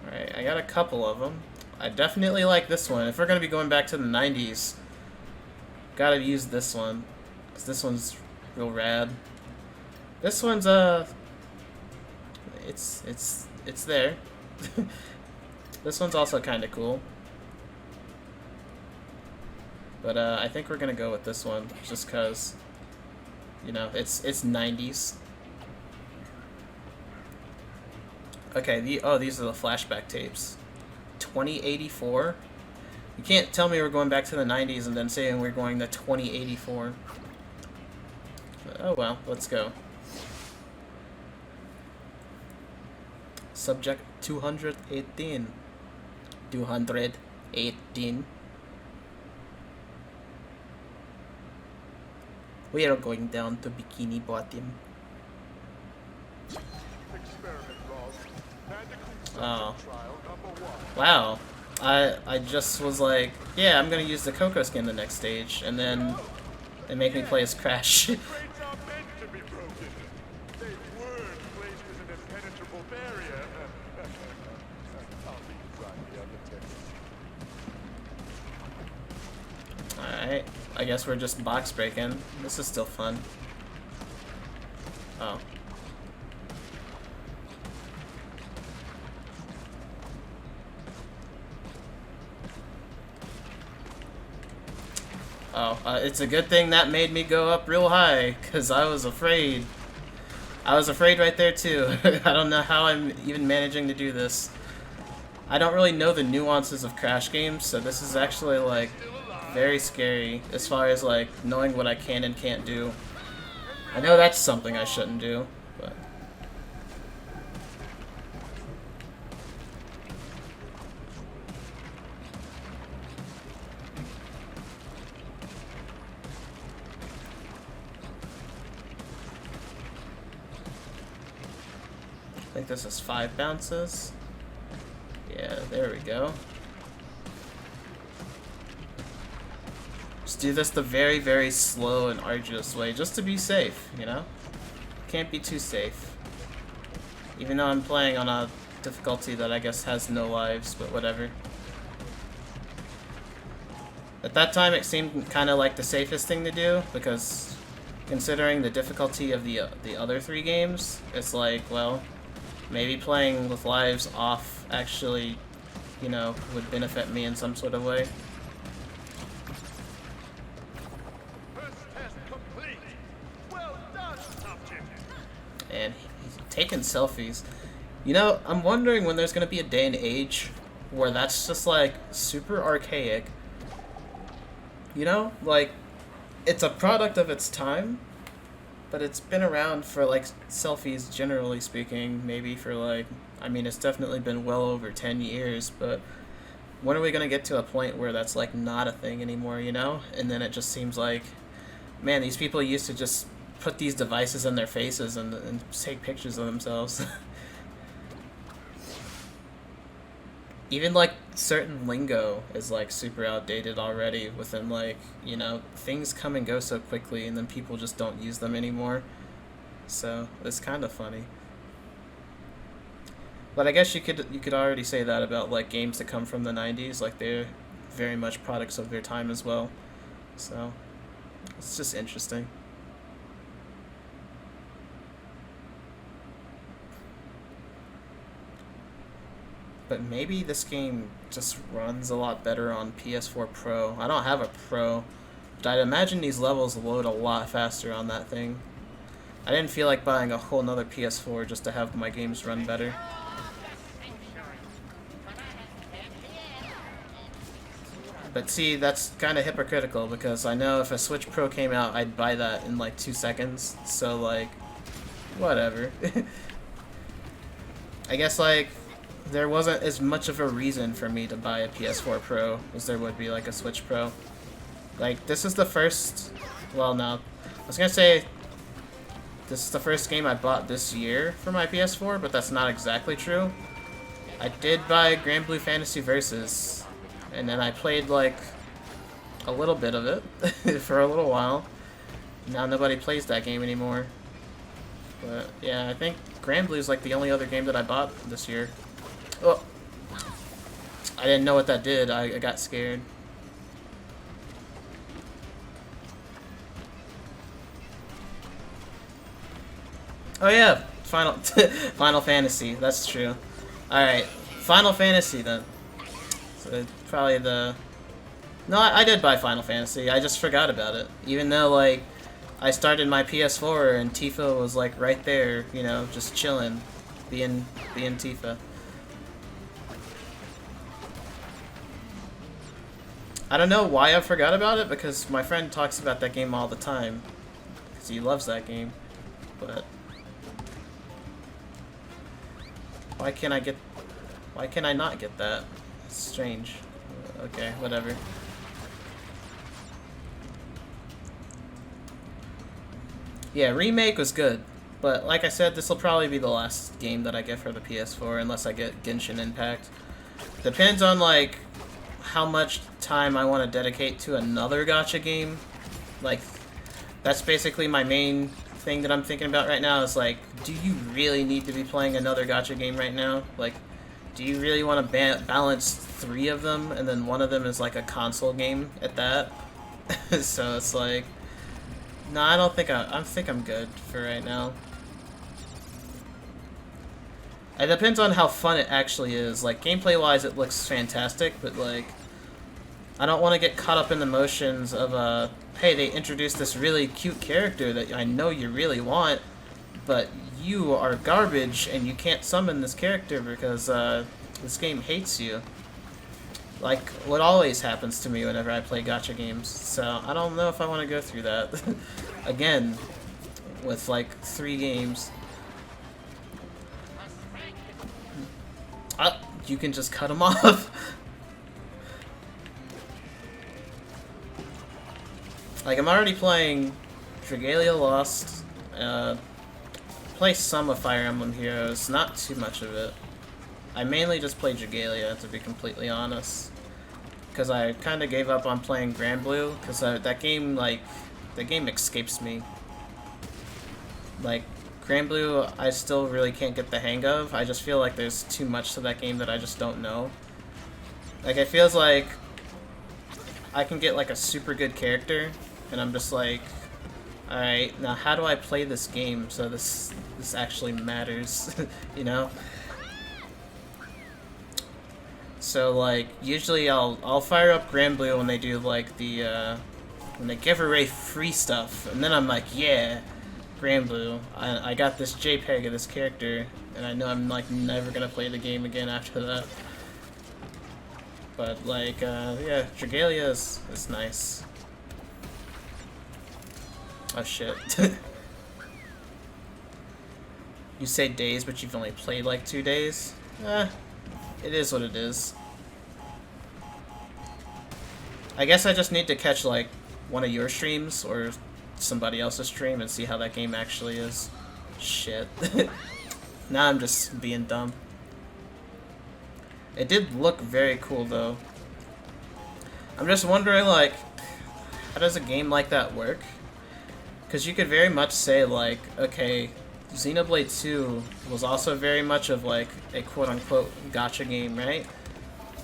Alright, I got a couple of them. I definitely like this one. If we're going to be going back to the 90s, gotta use this one. Because this one's real rad. This one's, it's there. This one's also kind of cool. But, I think we're going to go with this one. Just because, you know, it's 90s. Okay, these are the flashback tapes. 2084? You can't tell me we're going back to the 90s and then saying we're going to 2084. Oh well, let's go. Subject 218. 218. We are going down to Bikini Bottom. Oh. Wow. I just was like, yeah, I'm gonna use the Coco skin the next stage, and then they make me play as Crash. Alright, I guess we're just box breaking. This is still fun. Oh. Oh, it's a good thing that made me go up real high, because I was afraid. I was afraid right there, too. I don't know how I'm even managing to do this. I don't really know the nuances of Crash games, so this is actually, like, very scary as far as, like, knowing what I can and can't do. I know that's something I shouldn't do, but... think this is 5 bounces. Yeah, there we go. Just do this the very, very slow and arduous way, just to be safe, you know? Can't be too safe. Even though I'm playing on a difficulty that I guess has no lives, but whatever. At that time, it seemed kind of like the safest thing to do, because considering the difficulty of the other 3 games, it's like, well, maybe playing with lives off actually, you know, would benefit me in some sort of way. First test complete. Well done, subject. And he's taking selfies. You know, I'm wondering when there's gonna be a day and age where that's just like super archaic. You know, like, it's a product of its time, but it's been around for, like, selfies, generally speaking, maybe for, like, I mean, it's definitely been well over 10 years, but when are we going to get to a point where that's, like, not a thing anymore, you know? And then it just seems like, man, these people used to just put these devices in their faces and take pictures of themselves. Even, like, certain lingo is, like, super outdated already within, like, you know, things come and go so quickly and then people just don't use them anymore. So, it's kind of funny. But I guess you could already say that about, like, games that come from the 90s. Like, they're very much products of their time as well. So, it's just interesting. But maybe this game just runs a lot better on PS4 Pro. I don't have a Pro, but I'd imagine these levels load a lot faster on that thing. I didn't feel like buying a whole nother PS4 just to have my games run better. But see, that's kind of hypocritical because I know if a Switch Pro came out, I'd buy that in like 2 seconds. So like, whatever. I guess like, there wasn't as much of a reason for me to buy a PS4 Pro as there would be like a Switch Pro. Like, this is the first, well no, I was gonna say this is the first game I bought this year for my PS4, but that's not exactly true. I did buy Grand Blue Fantasy Versus, and then I played like a little bit of it for a little while. Now nobody plays that game anymore. But yeah, I think Grand Blue is like the only other game that I bought this year. Oh, I didn't know what that did. I got scared. Oh yeah, Final Fantasy. That's true. All right, Final Fantasy then. So probably the. No, I did buy Final Fantasy. I just forgot about it. Even though like I started my PS4 and Tifa was like right there, you know, just chilling, being Tifa. I don't know why I forgot about it, because my friend talks about that game all the time. Because he loves that game. But why can't I not get that? It's strange. Okay, whatever. Yeah, Remake was good. But like I said, this will probably be the last game that I get for the PS4 unless I get Genshin Impact. Depends on like how much time I want to dedicate to another gacha game. Like, that's basically my main thing that I'm thinking about right now is like, do you really need to be playing another gacha game right now? Like, do you really want to balance 3 of them and then one of them is like a console game at that? So it's like, no, I don't think I think I'm good for right now. It depends on how fun it actually is. Like, gameplay-wise, it looks fantastic, but, like, I don't want to get caught up in the motions of, hey, they introduced this really cute character that I know you really want, but you are garbage and you can't summon this character because, this game hates you. Like, what always happens to me whenever I play gacha games. So, I don't know if I want to go through that. Again, with, like, 3 games. You can just cut them off. Like, I'm already playing Dragalia Lost, play some of Fire Emblem Heroes, not too much of it. I mainly just play Dragalia, to be completely honest. Because I kind of gave up on playing Grand Blue, because that game, like, the game escapes me. Like, Grand Blue, I still really can't get the hang of. I just feel like there's too much to that game that I just don't know. Like, it feels like I can get, like, a super good character, and I'm just like, alright, now how do I play this game so this actually matters, you know? So, like, usually I'll fire up Grand Blue when they do, like, the, when they give away free stuff, and then I'm like, yeah, Grand Blue, I got this JPEG of this character, and I know I'm, like, never gonna play the game again after that. But, like, yeah, Dragalia is nice. Oh, shit. You say days, but you've only played, like, 2 days? It is what it is. I guess I just need to catch, like, one of your streams or somebody else's stream and see how that game actually is. Shit. Now I'm just being dumb. It did look very cool, though. I'm just wondering, like, how does a game like that work? Because you could very much say, like, okay, Xenoblade 2 was also very much of, like, a quote-unquote gacha game, right?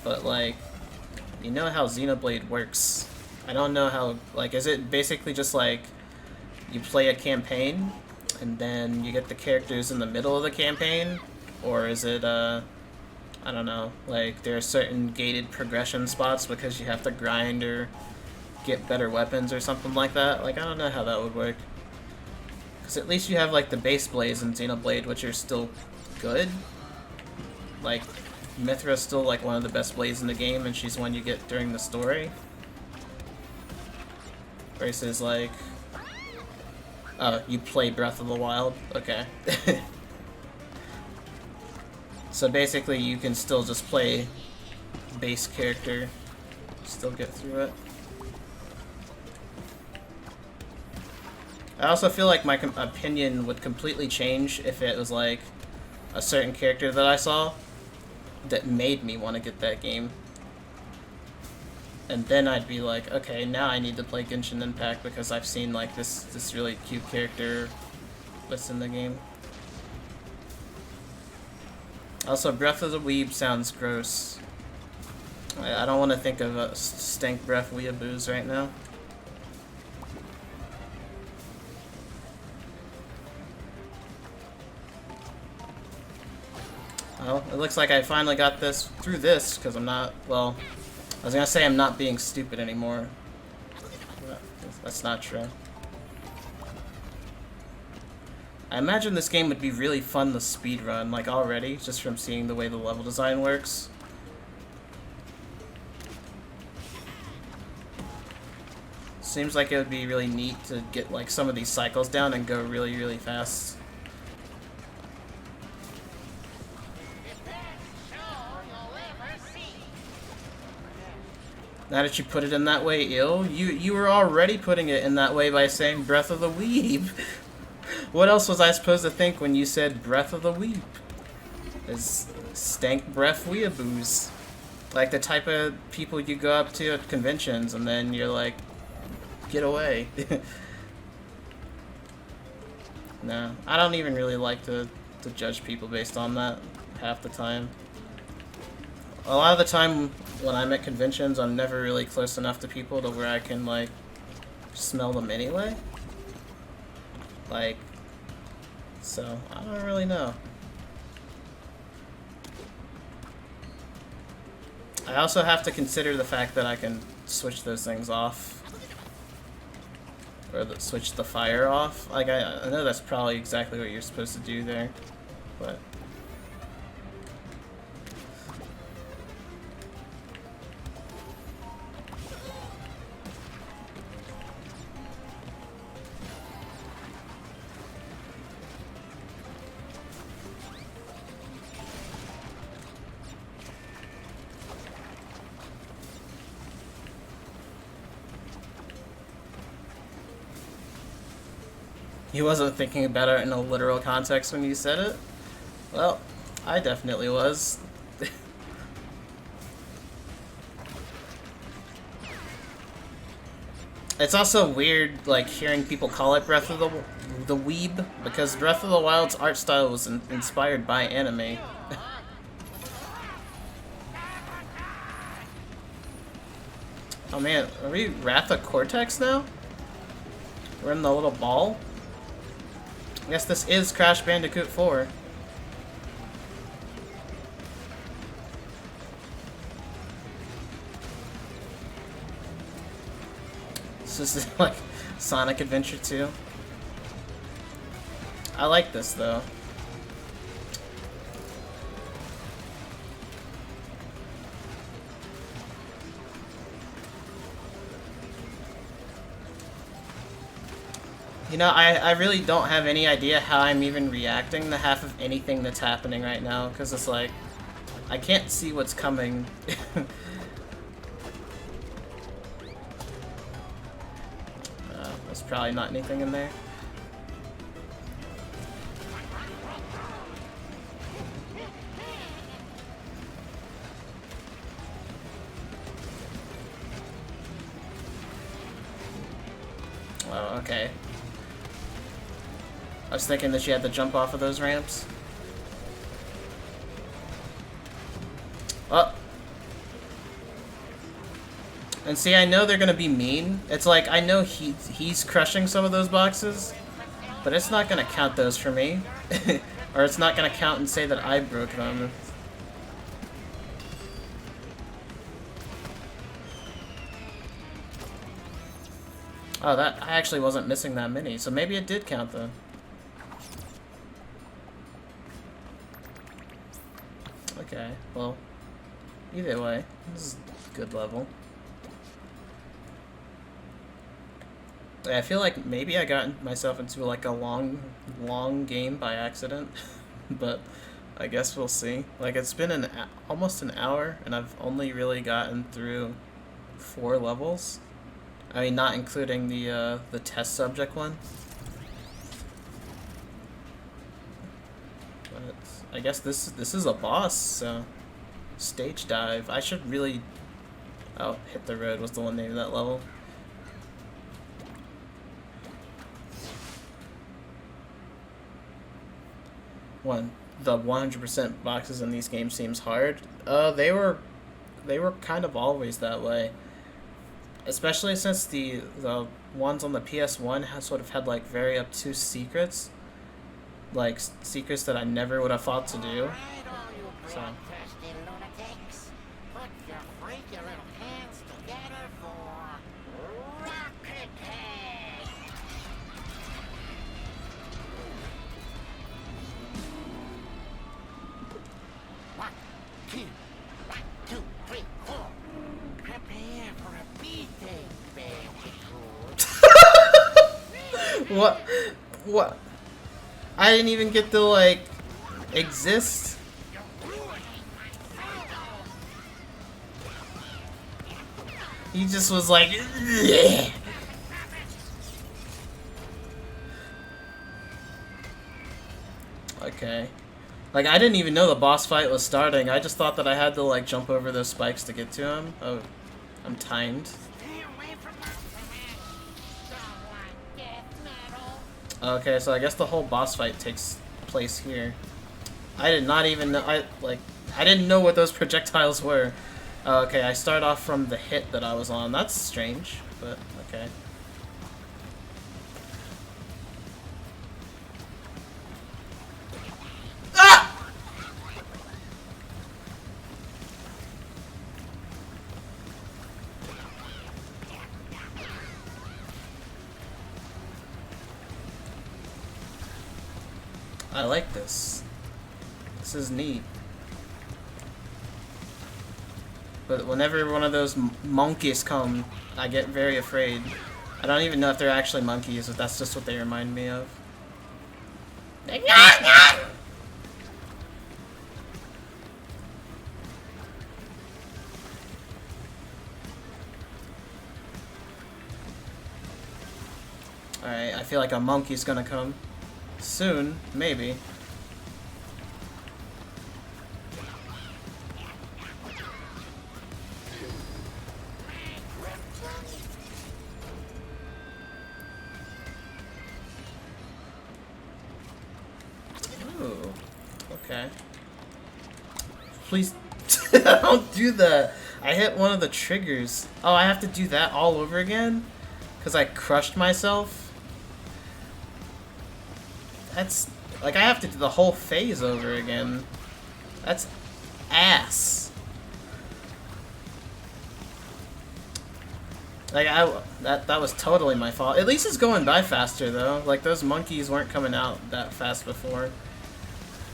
But, like, you know how Xenoblade works. I don't know how, like, is it basically just, like, you play a campaign, and then you get the characters in the middle of the campaign? Or is it, I don't know, like, there are certain gated progression spots because you have to grind or get better weapons or something like that? Like, I don't know how that would work. Because at least you have, like, the base blades in Xenoblade, which are still good. Like, Mithra's still, like, one of the best blades in the game, and she's one you get during the story. Versus, like... Oh, you play Breath of the Wild? Okay. So basically, you can still just play base character, still get through it. I also feel like my opinion would completely change if it was like a certain character that I saw that made me want to get that game. And then I'd be like, okay, now I need to play Genshin Impact because I've seen like this really cute character that's in the game. Also, Breath of the Weeb sounds gross. I don't want to think of stank breath weeaboos right now. Well, it looks like I finally got this through this because I'm not, well, I was gonna say I'm not being stupid anymore. That's not true. I imagine this game would be really fun to speedrun, like already, just from seeing the way the level design works. Seems like it would be really neat to get like some of these cycles down and go really, really fast. Now that you put it in that way, you were already putting it in that way by saying Breath of the Weeb. What else was I supposed to think when you said Breath of the Weeb? Is stank breath weeaboos. Like the type of people you go up to at conventions and then you're like, get away. No, I don't even really like to judge people based on that half the time. A lot of the time when I'm at conventions, I'm never really close enough to people to where I can, like, smell them anyway. Like, so, I don't really know. I also have to consider the fact that I can switch those things off. Or switch the fire off. Like, I know that's probably exactly what you're supposed to do there, but... He wasn't thinking about it in a literal context when you said it. Well, I definitely was. It's also weird, like, hearing people call it Breath of the Weeb, because Breath of the Wild's art style was inspired by anime. Oh man, are we Wrath of Cortex now? We're in the little ball? I guess this is Crash Bandicoot 4. This is like Sonic Adventure 2. I like this though. You know, I really don't have any idea how I'm even reacting to half of anything that's happening right now, because it's like, I can't see what's coming. There's probably not anything in there. Oh, okay. I was thinking that you had to jump off of those ramps. Oh. And see, I know they're gonna be mean. It's like, I know he's crushing some of those boxes, but it's not gonna count those for me. Or it's not gonna count and say that I broke them. Oh, that, I actually wasn't missing that many, so maybe it did count though. Okay, well, either way, this is a good level. I feel like maybe I got myself into like a long game by accident, but I guess we'll see. Like, it's been almost an hour, and I've only really gotten through 4 levels. I mean, not including the test subject one. But I guess this is a boss, so stage dive. I should really. Oh, Hit the Road was the one named that level. The 100% boxes in these games seems hard. They were kind of always that way. Especially since the ones on the PS1 sort of had like very obtuse secrets. Like secrets that I never would have thought to do. All right, all you bloodthirsty lunatics. Put your freaky little hands together for Rocket Head. 1, 2, 1, 2, 3, 4. Prepare for a beating, Bandicoot. What? I didn't even get to like exist. He just was like, "Ugh." Okay. Like, I didn't even know the boss fight was starting. I just thought that I had to like jump over those spikes to get to him. Oh, I'm timed. Stay away from that man. Don't like death metal. Okay, so I guess the whole boss fight takes place here. I did not even know. I didn't know what those projectiles were. Okay, I start off from the hit that I was on. That's strange, but okay. Ah! I like this. This is neat. But whenever one of those monkeys come, I get very afraid. I don't even know if they're actually monkeys, but that's just what they remind me of. Alright, I feel like a monkey's gonna come. Soon, maybe. Ooh. Okay. Please don't do that. I hit one of the triggers. Oh, I have to do that all over again? Because I crushed myself? That's... like, I have to do the whole phase over again. That's ass. Like, that was totally my fault. At least it's going by faster, though. Like, those monkeys weren't coming out that fast before.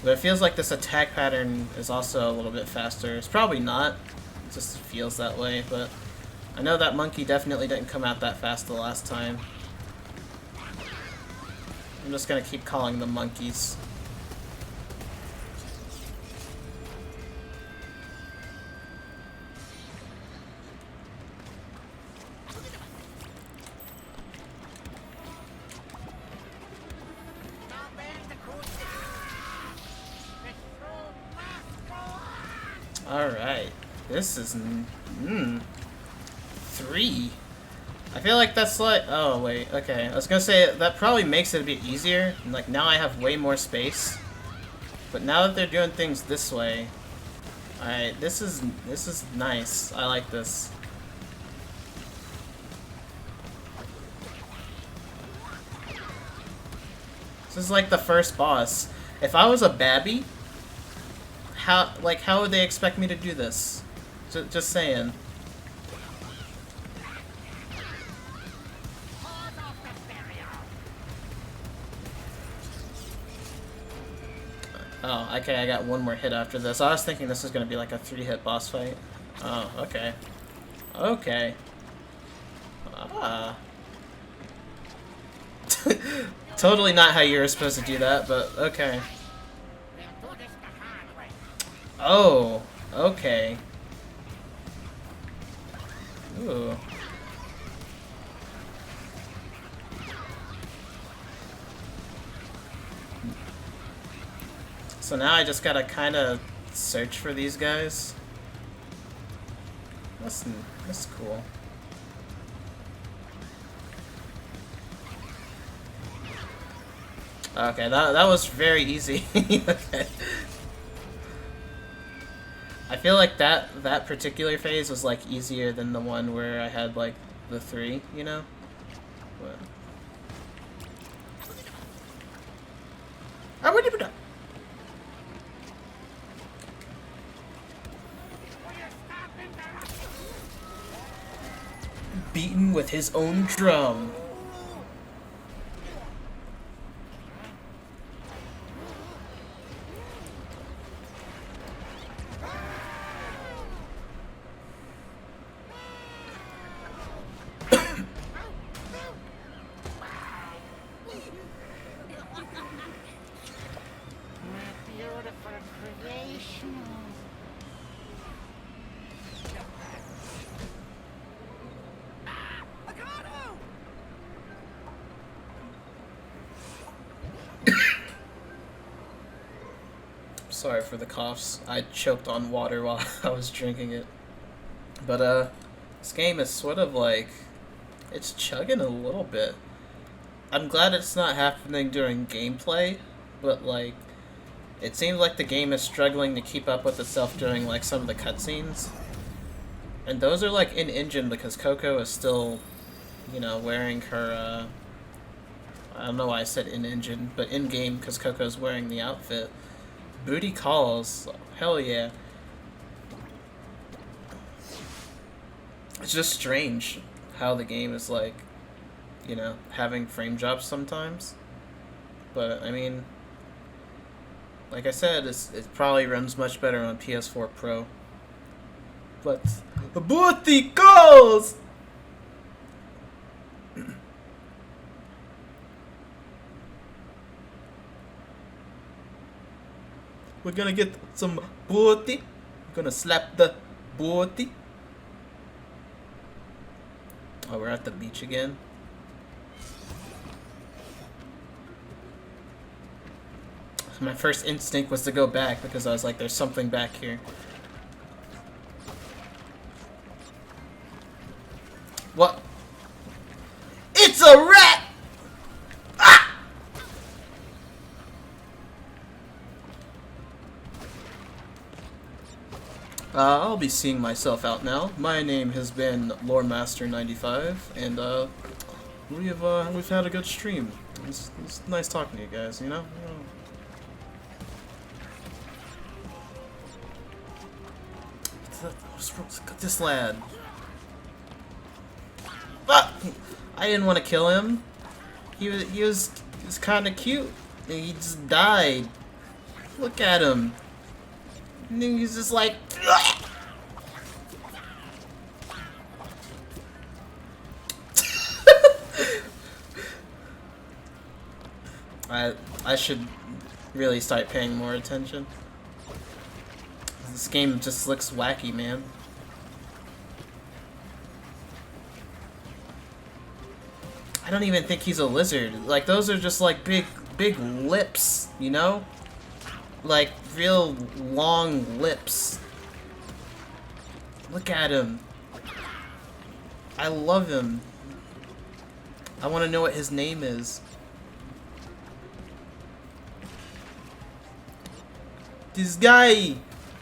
But it feels like this attack pattern is also a little bit faster. It's probably not. It just feels that way, but I know that monkey definitely didn't come out that fast the last time. I'm just gonna keep calling them monkeys. Now, Bandicoot, the show must go on. Alright. This is... 3. I feel like that's like... oh, wait. Okay. I was gonna say, that probably makes it a bit easier. And, like, now I have way more space. But now that they're doing things this way... alright, this is nice. I like this. This is like the first boss. If I was a babby, how would they expect me to do this? Just saying. Oh, okay, I got one more hit after this. I was thinking this was gonna be like a 3-hit boss fight. Oh, okay. Okay. Ah. Totally not how you were supposed to do that, but okay. We'll do this the hard way. Oh, okay. Ooh. So now I just gotta kind of search for these guys. That's cool. Okay, that was very easy. Okay. I feel like that particular phase was like easier than the one where I had like the 3, you know? But... beaten with his own drum. My beautiful creation. Sorry for the coughs. I choked on water while I was drinking it. But this game is sort of like, it's chugging a little bit. I'm glad it's not happening during gameplay, but like, it seems like the game is struggling to keep up with itself during like some of the cutscenes. And those are like in-engine because Coco is still, you know, wearing her, I don't know why I said in-engine, but in-game because Coco's wearing the outfit. Booty calls, hell yeah. It's just strange how the game is like, you know, having frame drops sometimes. But, I mean, like I said, it probably runs much better on PS4 Pro. But, booty calls! We're gonna get some booty. We're gonna slap the booty. Oh, we're at the beach again. My first instinct was to go back because I was like, there's something back here. What? It's a rat! Ah! I'll be seeing myself out now. My name has been Loremaster95, and we've had a good stream. It's nice talking to you guys, you know? This lad. Ah! I didn't want to kill him. He was kind of cute, and he just died. Look at him. And then he's just like. I should really start paying more attention. This game just looks wacky, man. I don't even think he's a lizard. Like, those are just like big lips, you know? Like, real long lips. Look at him. I love him. I want to know what his name is. This guy,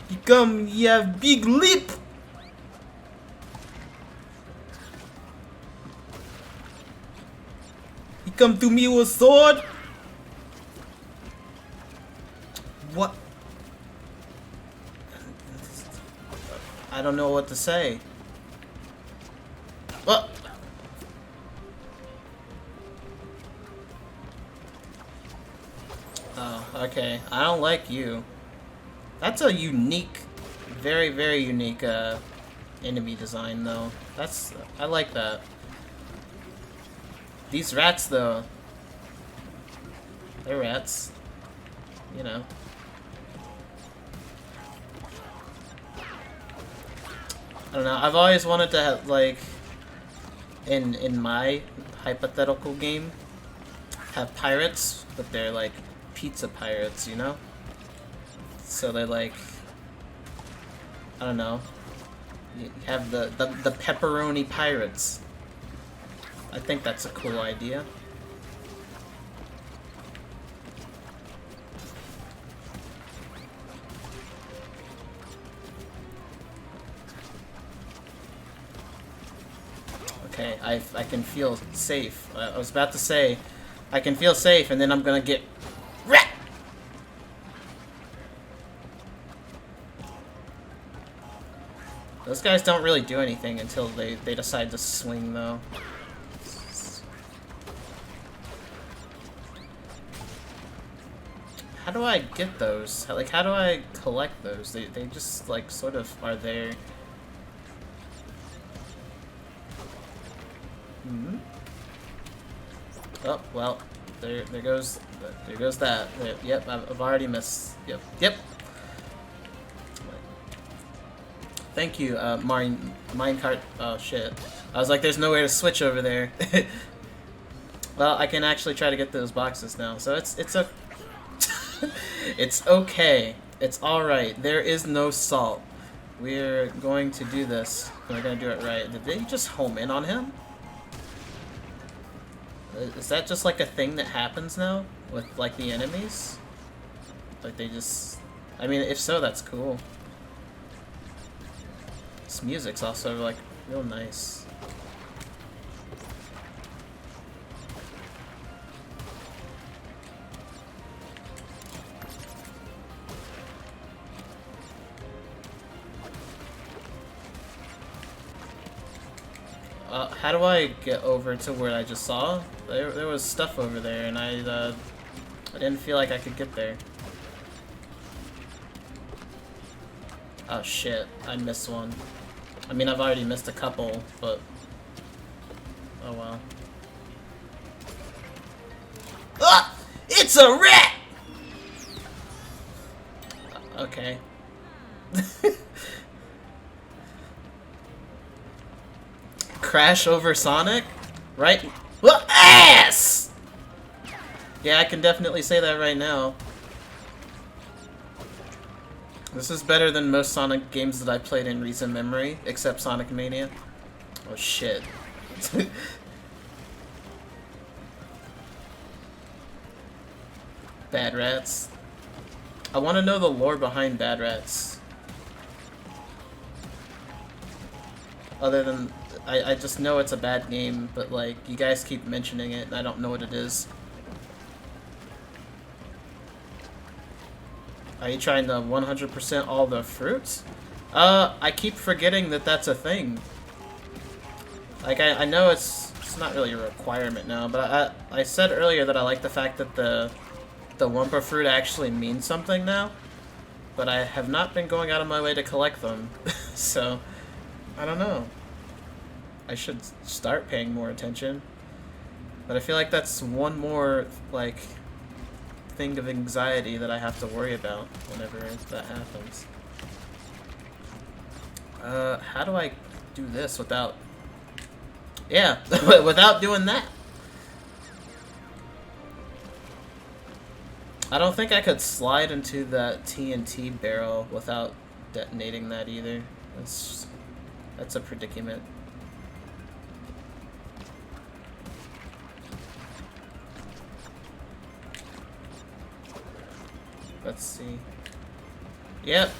he have big lip. He come to me with sword. What? I don't know what to say. What? Oh, okay. I don't like you. That's a unique, very, very unique enemy design, though. I like that. These rats, though, they're rats. You know. I don't know. I've always wanted to have, like, in my hypothetical game, have pirates, but they're like pizza pirates, you know? So they're like, I don't know. You have the pepperoni pirates. I think that's a cool idea. Okay, I can feel safe. I was about to say, I can feel safe, and then I'm gonna get wrecked. Those guys don't really do anything until they decide to swing, though. How do I get those? Like, how do I collect those? They just, like, sort of are there. Hmm? Oh, well, there goes that. Yep, I've already missed. Yep. Thank you, minecart. Oh shit! I was like, there's no way to switch over there. Well, I can actually try to get those boxes now, so it's a. It's okay. It's all right. There is no salt. We're going to do this. We're gonna do it right. Did they just home in on him? Is that just like a thing that happens now with like the enemies? Like they just. I mean, if so, that's cool. This music's also like real nice. How do I get over to where I just saw? There was stuff over there, and I didn't feel like I could get there. Oh shit, I missed one. I mean, I've already missed a couple, but... Oh well. Ah! It's a rat! Okay. Crash over Sonic? Right? Well, ass! Yeah, I can definitely say that right now. This is better than most Sonic games that I played in recent memory, except Sonic Mania. Oh shit. Bad Rats. I want to know the lore behind Bad Rats. Other than, I just know it's a bad game, but like, you guys keep mentioning it and I don't know what it is. Are you trying to 100% all the fruits? I keep forgetting that that's a thing. Like, I know it's not really a requirement now, but I said earlier that I like the fact that the Wumpa fruit actually means something now. But I have not been going out of my way to collect them. So, I don't know. I should start paying more attention. But I feel like that's one more, like, thing of anxiety that I have to worry about whenever that happens. How do I do this without... Yeah, without doing that. I don't think I could slide into that TNT barrel without detonating that either. That's a predicament. Let's see. Yep.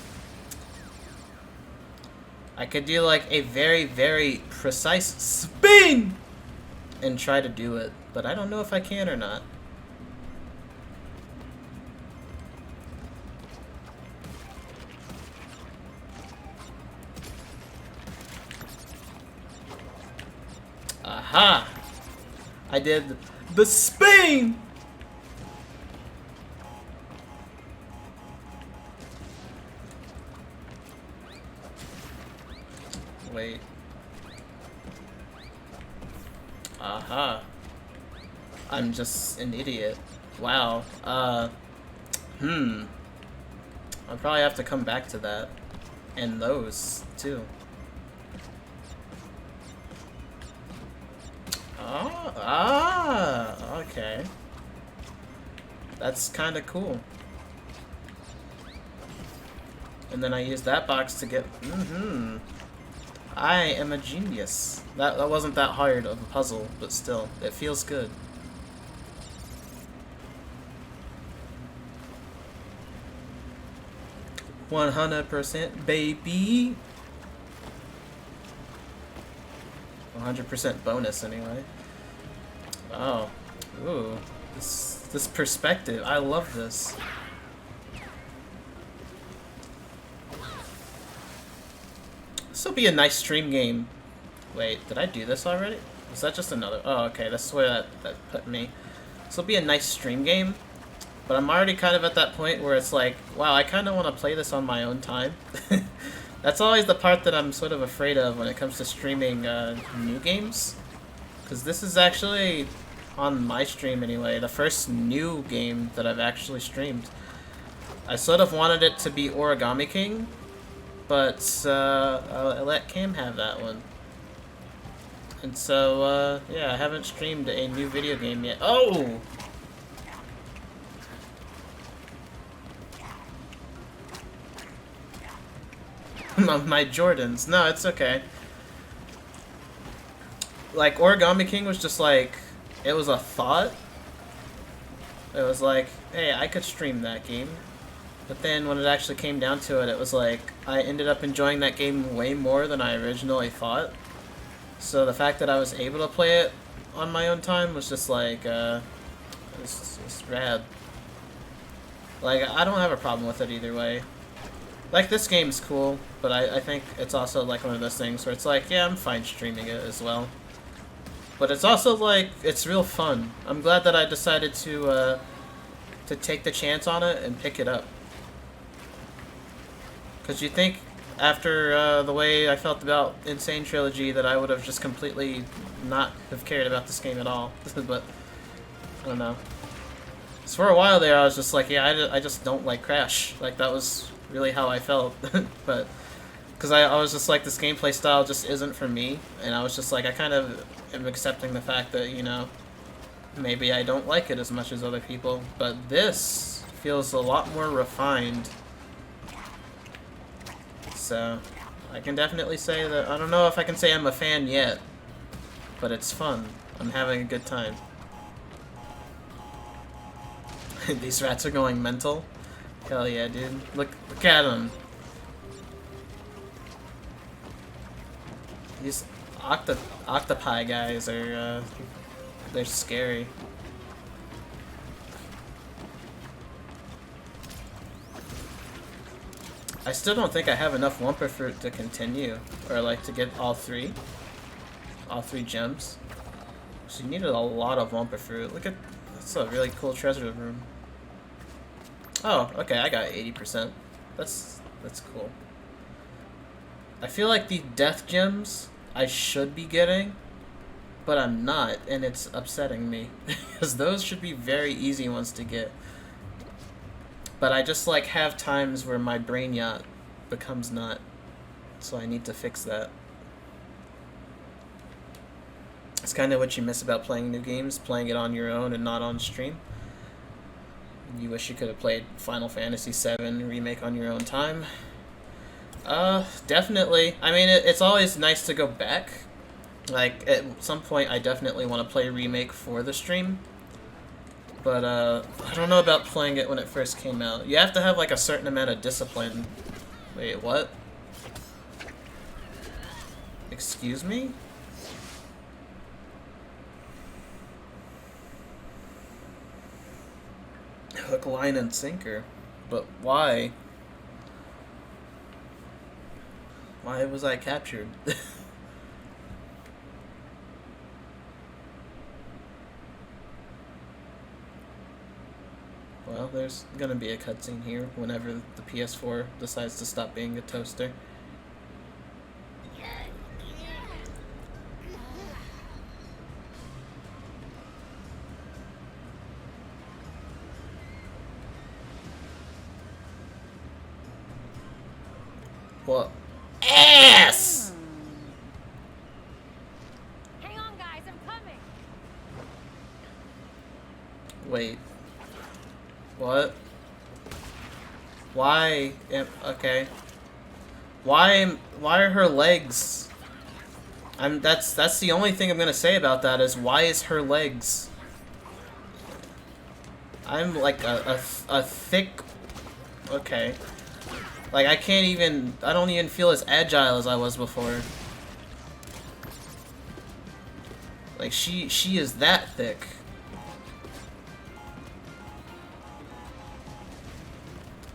I could do like a very, very precise spin and try to do it, but I don't know if I can or not. Aha! I did the spin! Wait. Aha. I'm just an idiot. Wow. I'll probably have to come back to that. And those, too. Okay. That's kind of cool. And then I use that box to get... I am a genius. That wasn't that hard of a puzzle, but still, it feels good. $100% baby. 100% bonus anyway. Oh, ooh, this perspective. I love this. This will be a nice stream game. Wait, did I do this already? Was that just another? Oh, okay, that's where that put me. This will be a nice stream game, but I'm already kind of at that point where it's like, wow, I kind of want to play this on my own time. That's always the part that I'm sort of afraid of when it comes to streaming new games. Because this is actually, on my stream anyway, the first new game that I've actually streamed. I sort of wanted it to be Origami King, but I let Cam have that one. And so, yeah, I haven't streamed a new video game yet. Oh! My Jordans. No, it's okay. Like, Origami King was just like, it was a thought. It was like, hey, I could stream that game. But then when it actually came down to it, it was like, I ended up enjoying that game way more than I originally thought. So the fact that I was able to play it on my own time was just like, it's rad. Like, I don't have a problem with it either way. Like, this game's cool, but I think it's also like one of those things where it's like, yeah, I'm fine streaming it as well. But it's also like, it's real fun. I'm glad that I decided to take the chance on it and pick it up. Because you think, after the way I felt about Insane Trilogy, that I would have just completely not have cared about this game at all. But, I don't know. So for a while there, I was just like, yeah, I just don't like Crash. Like, that was really how I felt. But, because I was just like, this gameplay style just isn't for me. And I was just like, I kind of am accepting the fact that, you know, maybe I don't like it as much as other people. But this feels a lot more refined. So I can definitely say that. I don't know if I can say I'm a fan yet, but it's fun. I'm having a good time. These rats are going mental. Hell yeah, dude. Look at them. These octopi guys are, they're scary. I still don't think I have enough Wumpa Fruit to continue, or like to get all three gems. So you needed a lot of Wumpa Fruit. Look at, that's a really cool treasure room. Oh, okay, I got 80%. That's cool. I feel like the death gems I should be getting, but I'm not, and it's upsetting me because those should be very easy ones to get. But I just like have times where my brain yacht becomes not, so I need to fix that. It's kind of what you miss about playing new games, playing it on your own and not on stream. You wish you could have played Final Fantasy VII Remake on your own time. Definitely. I mean, it's always nice to go back. Like, at some point, I definitely want to play Remake for the stream. But, I don't know about playing it when it first came out. You have to have, like, a certain amount of discipline. Wait, what? Excuse me? Hook, line, and sinker. But why? Why was I captured? Well, there's gonna be a cutscene here whenever the PS4 decides to stop being a toaster. What? Ass! Hang on, guys, I'm coming. Wait. What? Why? Okay. Why are her legs? That's the only thing I'm gonna say about that is why is her legs? I'm like a thick. Okay. Like I don't even feel as agile as I was before. Like she is that thick.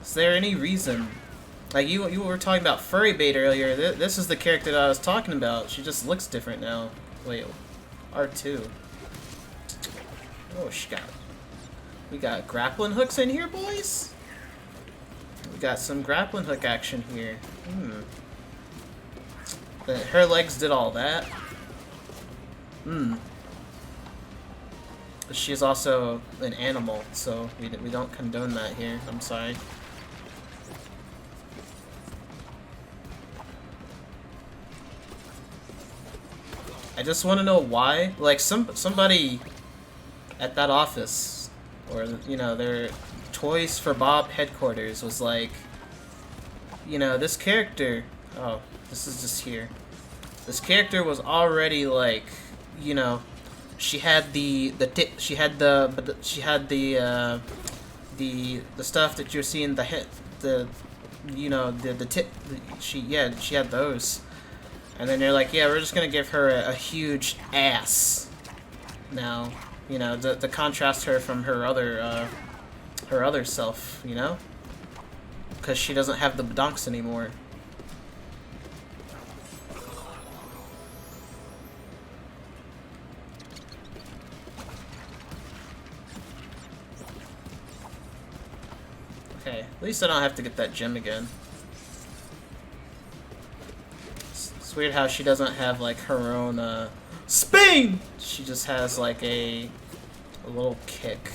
Is there any reason? Like you were talking about furry bait earlier. This is the character that I was talking about. She just looks different now. Wait, R2. Oh, we got grappling hooks in here, boys. We got some grappling hook action here. Her legs did all that. She's also an animal, so we don't condone that here. I'm sorry. I just want to know why. Like somebody at that office, or you know, their Toys for Bob headquarters was like, you know, this character. Oh, this is just here. This character was already like, you know, she had the stuff that you're seeing, she had those. And then they're like, yeah, we're just gonna give her a huge ass now, you know, to contrast her from her other self, you know, because she doesn't have the badonks anymore. Okay, at least I don't have to get that gem again. It's weird how she doesn't have like her own Spain. She just has like a little kick.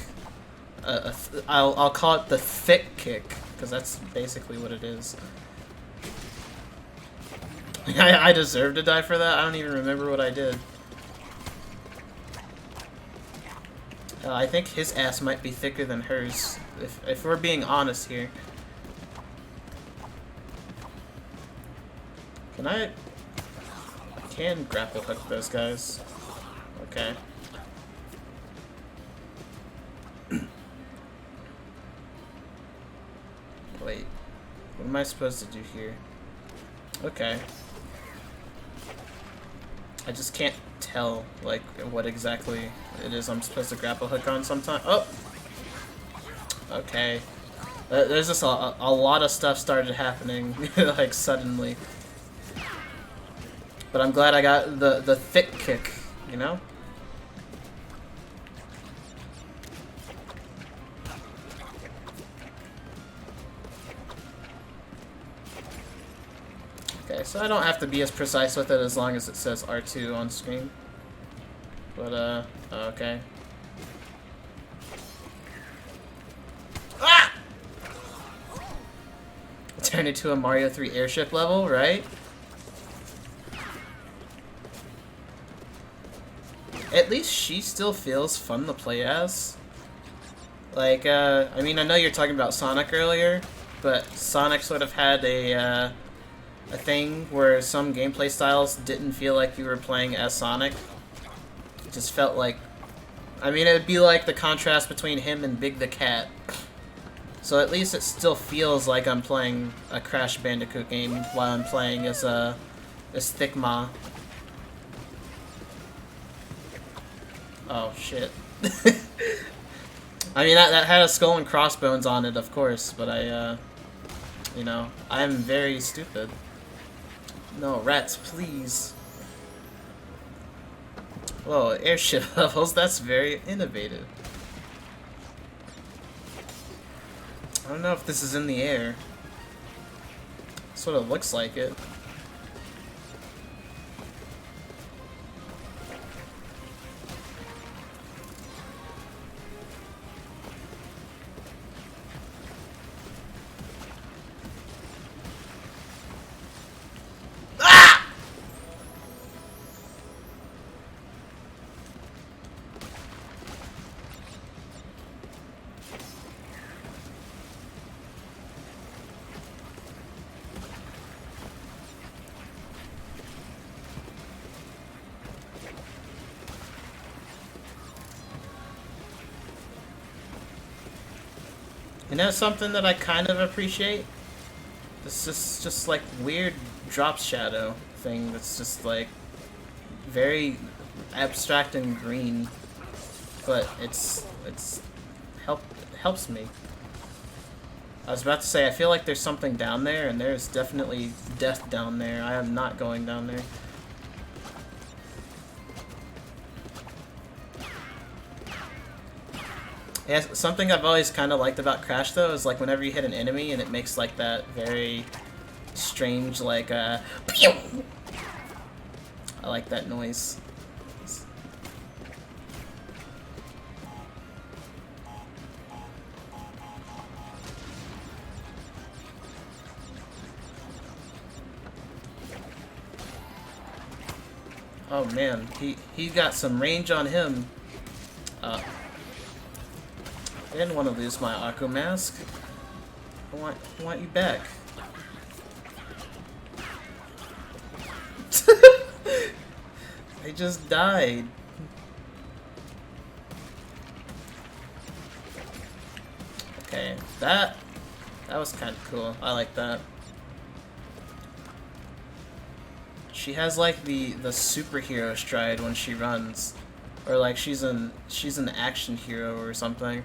I'll call it the thick kick because that's basically what it is. I deserve to die for that. I don't even remember what I did. I think his ass might be thicker than hers, if we're being honest here. Can I can grapple hook those guys. Okay. Wait. What am I supposed to do here? Okay. I just can't tell, like, what exactly it is I'm supposed to grapple hook on sometime. Oh! Okay. There's just a lot of stuff started happening, like, suddenly. But I'm glad I got the thick kick, you know? Okay, so I don't have to be as precise with it as long as it says R2 on screen. But, okay. Ah! Turn into a Mario 3 airship level, right? At least she still feels fun to play as. Like, I mean, I know you're talking about Sonic earlier, but Sonic sort of had a thing where some gameplay styles didn't feel like you were playing as Sonic. It just felt like... I mean, it would be like the contrast between him and Big the Cat. So at least it still feels like I'm playing a Crash Bandicoot game while I'm playing as Thick Ma. Oh, shit. I mean, that had a skull and crossbones on it, of course, but you know, I'm very stupid. No, rats, please. Whoa, airship levels, that's very innovative. I don't know if this is in the air. Sort of looks like it. You know something that I kind of appreciate? This is just like weird drop shadow thing that's just like very abstract and green, but it's helps me. I was about to say I feel like there's something down there, and there's definitely death down there. I am not going down there. Yeah, something I've always kind of liked about Crash, though, is like whenever you hit an enemy and it makes like that very strange, like, pew! I like that noise. Oh man, he got some range on him. I didn't want to lose my Aku mask. I want you back. I just died. Okay, that was kind of cool. I like that. She has like the superhero stride when she runs, or like she's an action hero or something.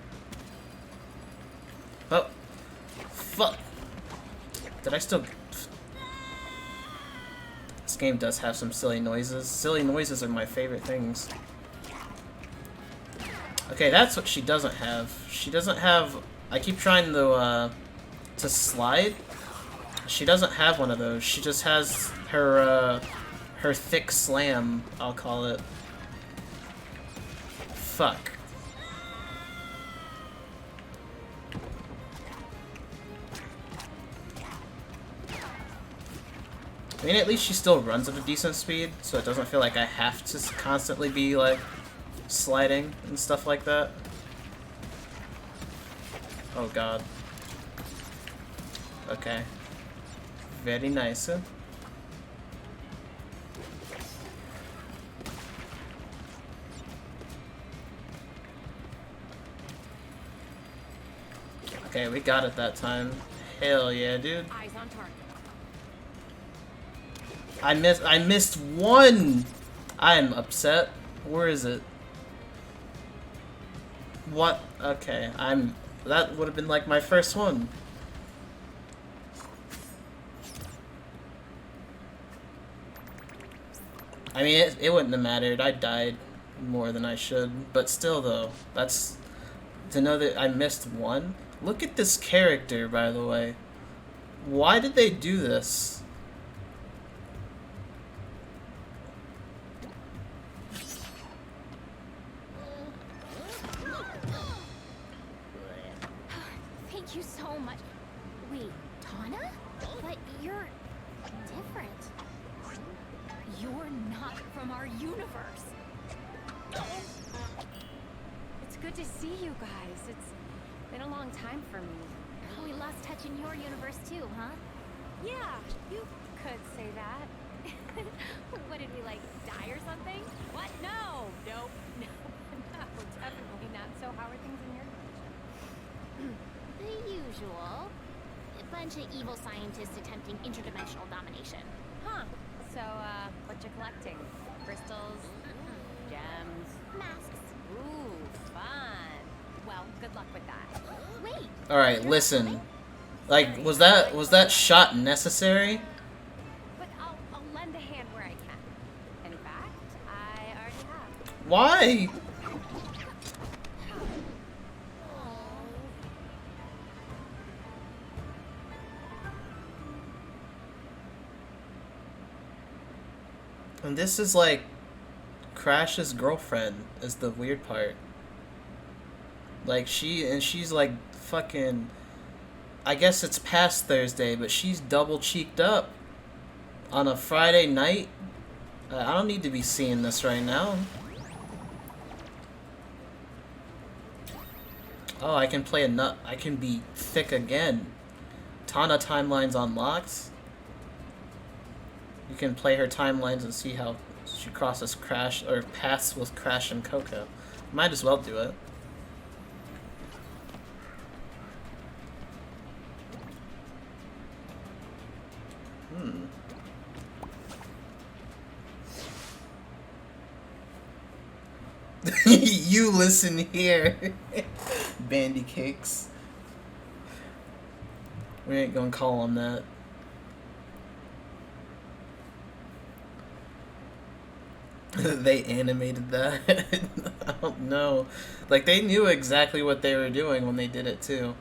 Oh, fuck! Did I still? This game does have some silly noises. Silly noises are my favorite things. Okay, that's what she doesn't have. She doesn't have. I keep trying to slide. She doesn't have one of those. She just has her thick slam, I'll call it. Fuck. I mean, at least she still runs at a decent speed, so it doesn't feel like I have to constantly be, like, sliding and stuff like that. Oh god. Okay. Very nice. Okay, we got it that time. Hell yeah, dude. Eyes on target. I missed one. I am upset. Where is it? What? Okay, that would have been like my first one. I mean, it wouldn't have mattered. I died more than I should, but still though, that's to know that I missed one. Look at this character, by the way. Why did they do this? Thank you so much. Wait, Tana? But you're different. You're not from our universe. It's good to see you guys. It's been a long time for me. We lost touch in your universe too, huh? Yeah, you could say that. What did we like, die or something? What? No! Nope. No, definitely not. So how are things in your dimension? The usual. A bunch of evil scientists attempting interdimensional domination. Huh. So, what you collecting? Crystals? Gems? Masks. Ooh, fun. Well, good luck with that. Wait. All right, listen. Like, was that shot necessary? But I'll lend a hand where I can. In fact, I already have. Why? And this is like Crash's girlfriend is the weird part. Like she's like fucking, I guess it's past Thursday, but she's double cheeked up on a Friday night. I don't need to be seeing this right now. Oh, I can play a nut. I can be thick again. Tana timeline's unlocked. You can play her timelines and see how she crosses Crash or paths with Crash and Coco. Might as well do it. You listen here, Bandicakes. We ain't gonna call him that. They animated that. I don't know. Like, they knew exactly what they were doing when they did it too.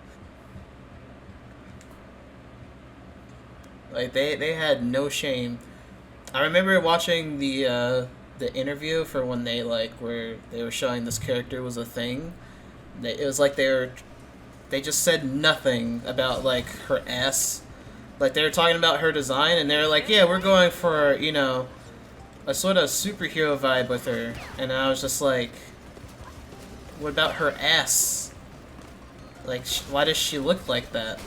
Like, they had no shame. I remember watching the interview for when they were showing this character was a thing. It was like they just said nothing about like her ass. Like, they were talking about her design, and they were like, yeah, we're going for, you know, a sort of superhero vibe with her. And I was just like, what about her ass? Like, why does she look like that?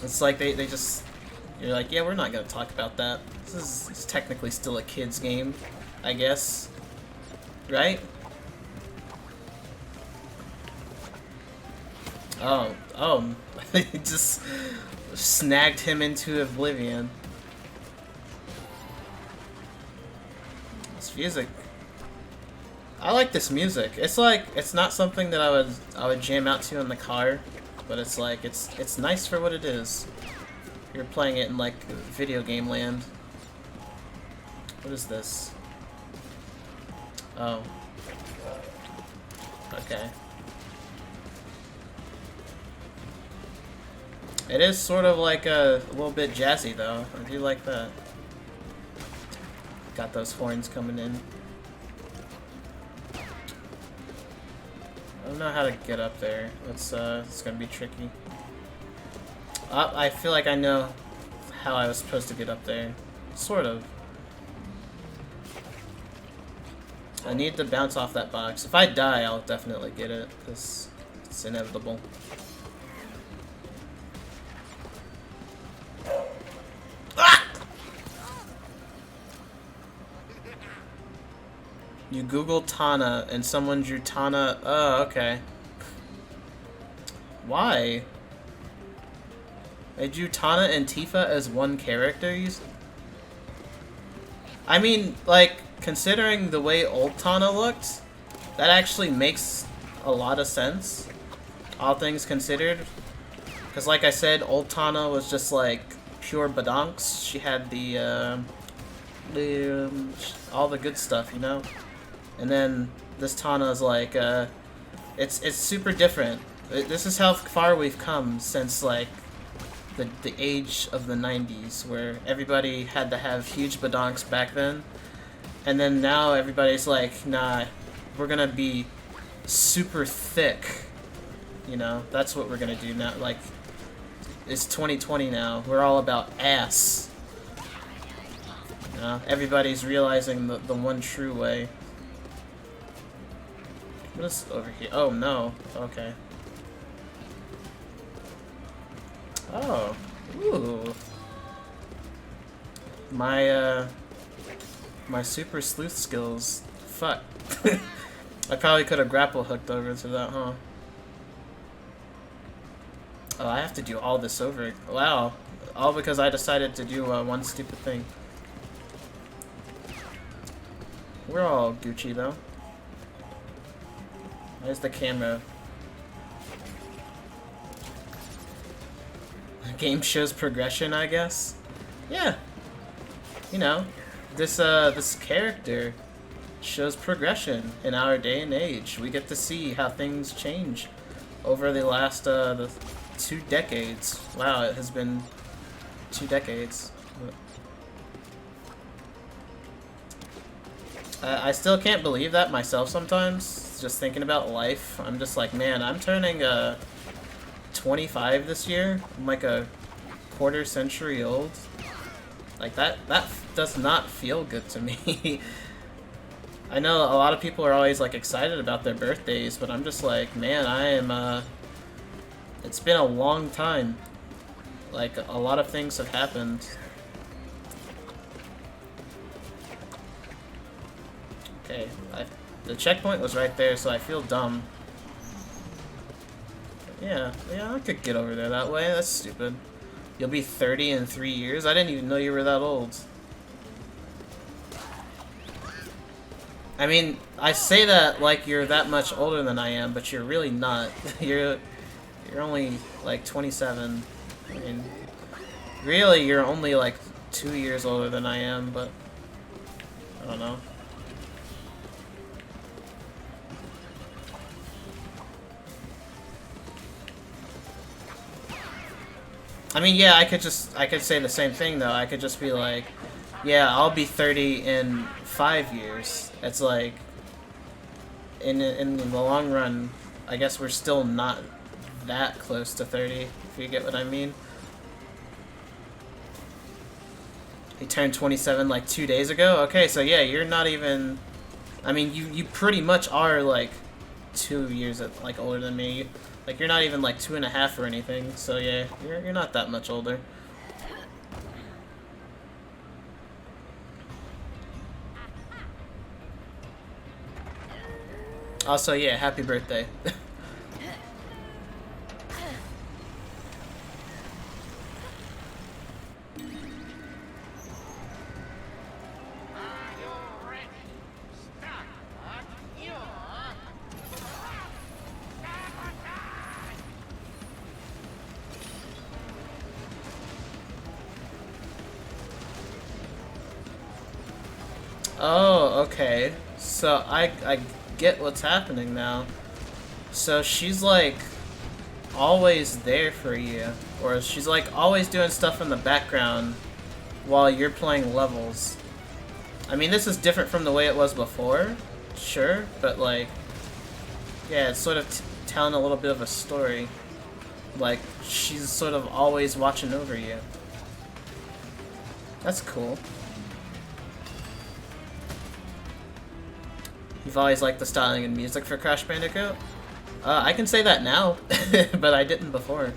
It's like they just, you're like, yeah, we're not gonna talk about that. It's technically still a kid's game, I guess. Right? Oh, they just snagged him into oblivion. This music. I like this music. It's like, it's not something that I would jam out to in the car, but it's like, it's nice for what it is. You're playing it in like video game land. What is this? Oh. Okay. It is sort of like a little bit jazzy though. I do like that. Got those horns coming in. I don't know how to get up there. It's gonna be tricky. I feel like I know how I was supposed to get up there. Sort of. I need to bounce off that box. If I die, I'll definitely get it, because it's inevitable. You Googled Tana and someone drew Tana. Oh, okay. Why? They drew Tana and Tifa as one character? I mean, like, considering the way old Tana looked, that actually makes a lot of sense. All things considered. Because like I said, old Tana was just like pure badonks. She had all the good stuff, you know? And then this Tana is like, it's super different. This is how far we've come since like the age of the 90s, where everybody had to have huge badonks back then. And then now everybody's like, nah, we're gonna be super thick. You know, that's what we're gonna do now. Like, it's 2020 now. We're all about ass. You know, everybody's realizing the one true way. What is over here? Oh, no. Okay. Oh. Ooh. My super sleuth skills. Fuck. I probably could have grapple hooked over to that, huh? Oh, I have to do all this over. Wow. All because I decided to do one stupid thing. We're all Gucci, though. Where's the camera? The game shows progression, I guess? Yeah. You know, this character shows progression in our day and age. We get to see how things change over the last, the 2 decades. Wow, it has been 2 decades. I still can't believe that myself sometimes, just thinking about life. I'm just like, man, I'm turning 25 this year. I'm like a quarter century old. Like, that does not feel good to me. I know a lot of people are always like excited about their birthdays, but I'm just like, man, I am, it's been a long time. Like, a lot of things have happened. Okay, the checkpoint was right there, so I feel dumb. Yeah, I could get over there that way. That's stupid. You'll be 30 in 3 years? I didn't even know you were that old. I mean, I say that like you're that much older than I am, but you're really not. You're only like 27. I mean, really, you're only like 2 years older than I am, but I don't know. I mean, yeah, I could say the same thing though. I could just be like, yeah, I'll be 30 in 5 years. It's like, in the long run, I guess we're still not that close to 30, if you get what I mean. He turned 27 like 2 days ago? Okay, so yeah, you're not even... I mean, you pretty much are like 2 years like older than me. Like, you're not even like 2.5 or anything, so yeah, you're not that much older. Also, yeah, happy birthday. Oh, okay. So I get what's happening now. So she's like always there for you, or she's like always doing stuff in the background while you're playing levels. I mean, this is different from the way it was before, sure, but like, yeah, it's sort of telling a little bit of a story. Like, she's sort of always watching over you. That's cool. You've always liked the styling and music for Crash Bandicoot? I can say that now, but I didn't before.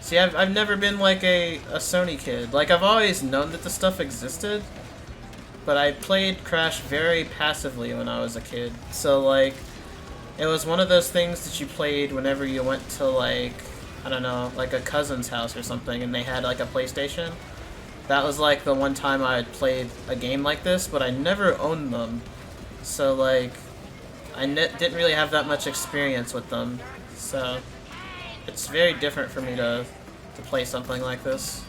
See, I've never been like a Sony kid. Like, I've always known that the stuff existed, but I played Crash very passively when I was a kid. So like, it was one of those things that you played whenever you went to like, I don't know, like a cousin's house or something, and they had like a PlayStation. That was like the one time I had played a game like this, but I never owned them. So like, I didn't really have that much experience with them. So it's very different for me to play something like this.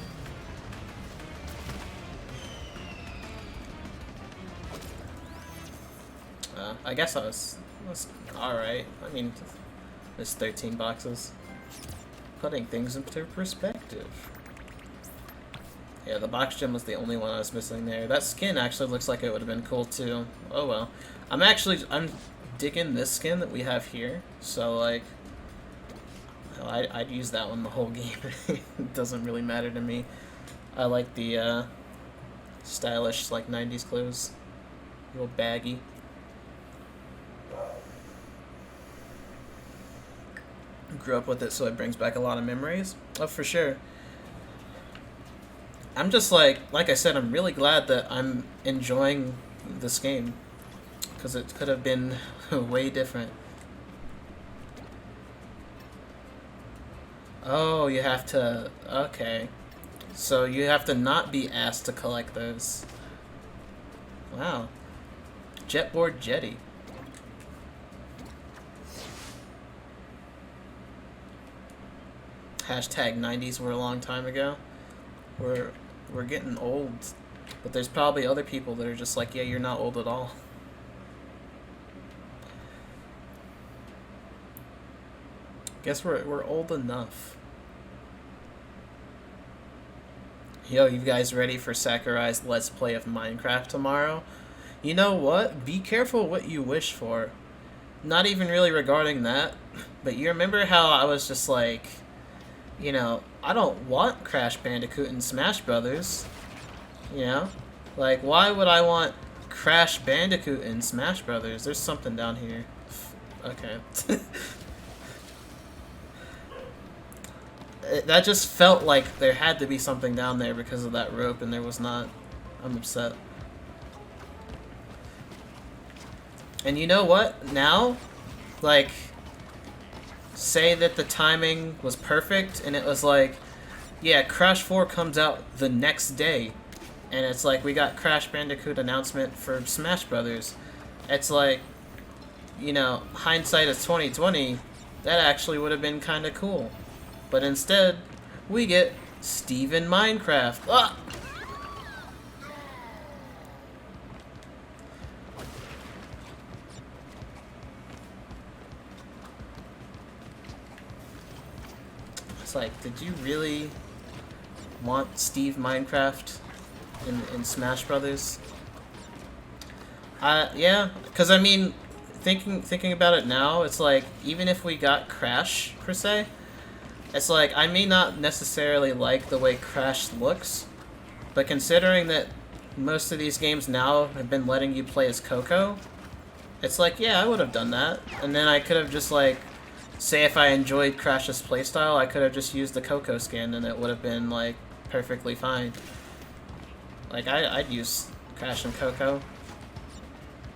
I guess I was alright. I mean, there's 13 boxes. Putting things into perspective. Yeah, the box gem was the only one I was missing there. That skin actually looks like it would have been cool too. Oh well. I'm digging this skin that we have here. So like, I'd use that one the whole game. It doesn't really matter to me. I like the stylish like 90s clothes. Real baggy. Grew up with it, so it brings back a lot of memories. Oh, for sure. I'm just like I said, I'm really glad that I'm enjoying this game, because it could have been way different. Oh, you have to... Okay. So you have to not be asked to collect those. Wow. Jetboard Jetty. Hashtag 90s were a long time ago. We're getting old. But there's probably other people that are just like, yeah, you're not old at all. Guess we're old enough. Yo, you guys ready for Sakurai's Let's Play of Minecraft tomorrow? You know what? Be careful what you wish for. Not even really regarding that, but you remember how I was just like, you know, I don't want Crash Bandicoot and Smash Brothers. You know? Like, why would I want Crash Bandicoot and Smash Brothers? There's something down here. Okay. That just felt like there had to be something down there because of that rope, and there was not. I'm upset. And you know what? Now, like, say that the timing was perfect, and it was like, yeah, Crash 4 comes out the next day, and it's like, we got Crash Bandicoot announcement for Smash Brothers. It's like, you know, hindsight is 2020, that actually would have been kind of cool. But instead, we get Steve in Minecraft. Ah! It's like, did you really want Steve Minecraft in Smash Brothers? Yeah, because I mean, thinking about it now, it's like, even if we got Crash, per se, it's like, I may not necessarily like the way Crash looks, but considering that most of these games now have been letting you play as Coco, it's like, yeah, I would have done that. And then I could have just, like, say if I enjoyed Crash's playstyle, I could have just used the Coco skin and it would have been, like, perfectly fine. Like, I'd use Crash and Coco.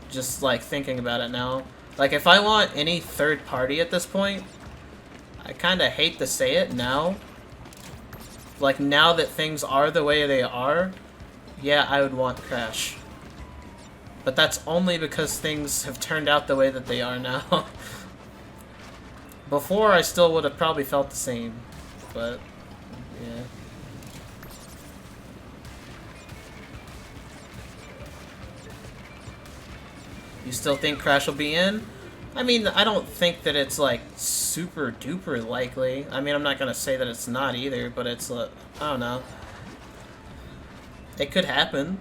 Just, like, thinking about it now. Like, if I want any third party at this point, I kind of hate to say it now. Like, now that things are the way they are, yeah, I would want Crash. But that's only because things have turned out the way that they are now. Before, I still would have probably felt the same. But, yeah. You still think Crash will be in? I mean, I don't think that it's, like, super duper likely. I mean, I'm not gonna say that it's not either, but it's, I don't know. It could happen.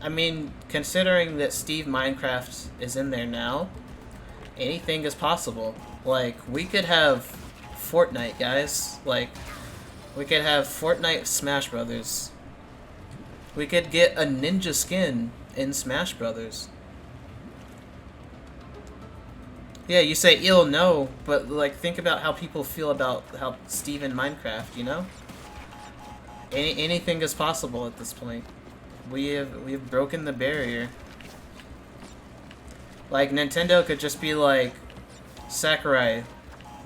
I mean, considering that Steve Minecraft is in there now, anything is possible. Like, we could have Fortnite, guys. Like, we could have Fortnite Smash Brothers. We could get a ninja skin in Smash Brothers. Yeah, you say ill, no, but like think about how people feel about how Steve in Minecraft, you know? Anything is possible at this point. we've broken the barrier. Like, Nintendo could just be like, Sakurai,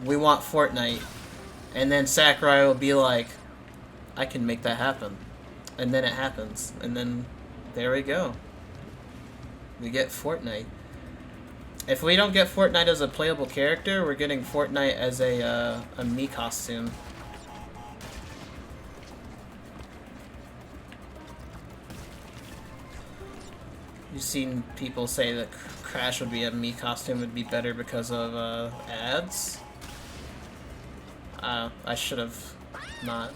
we want Fortnite. And then Sakurai will be like, I can make that happen. And then it happens. And then there we go. We get Fortnite. If we don't get Fortnite as a playable character, we're getting Fortnite as a Mii costume. You've seen people say that Crash would be a Mii costume would be better because of ads. I should have not.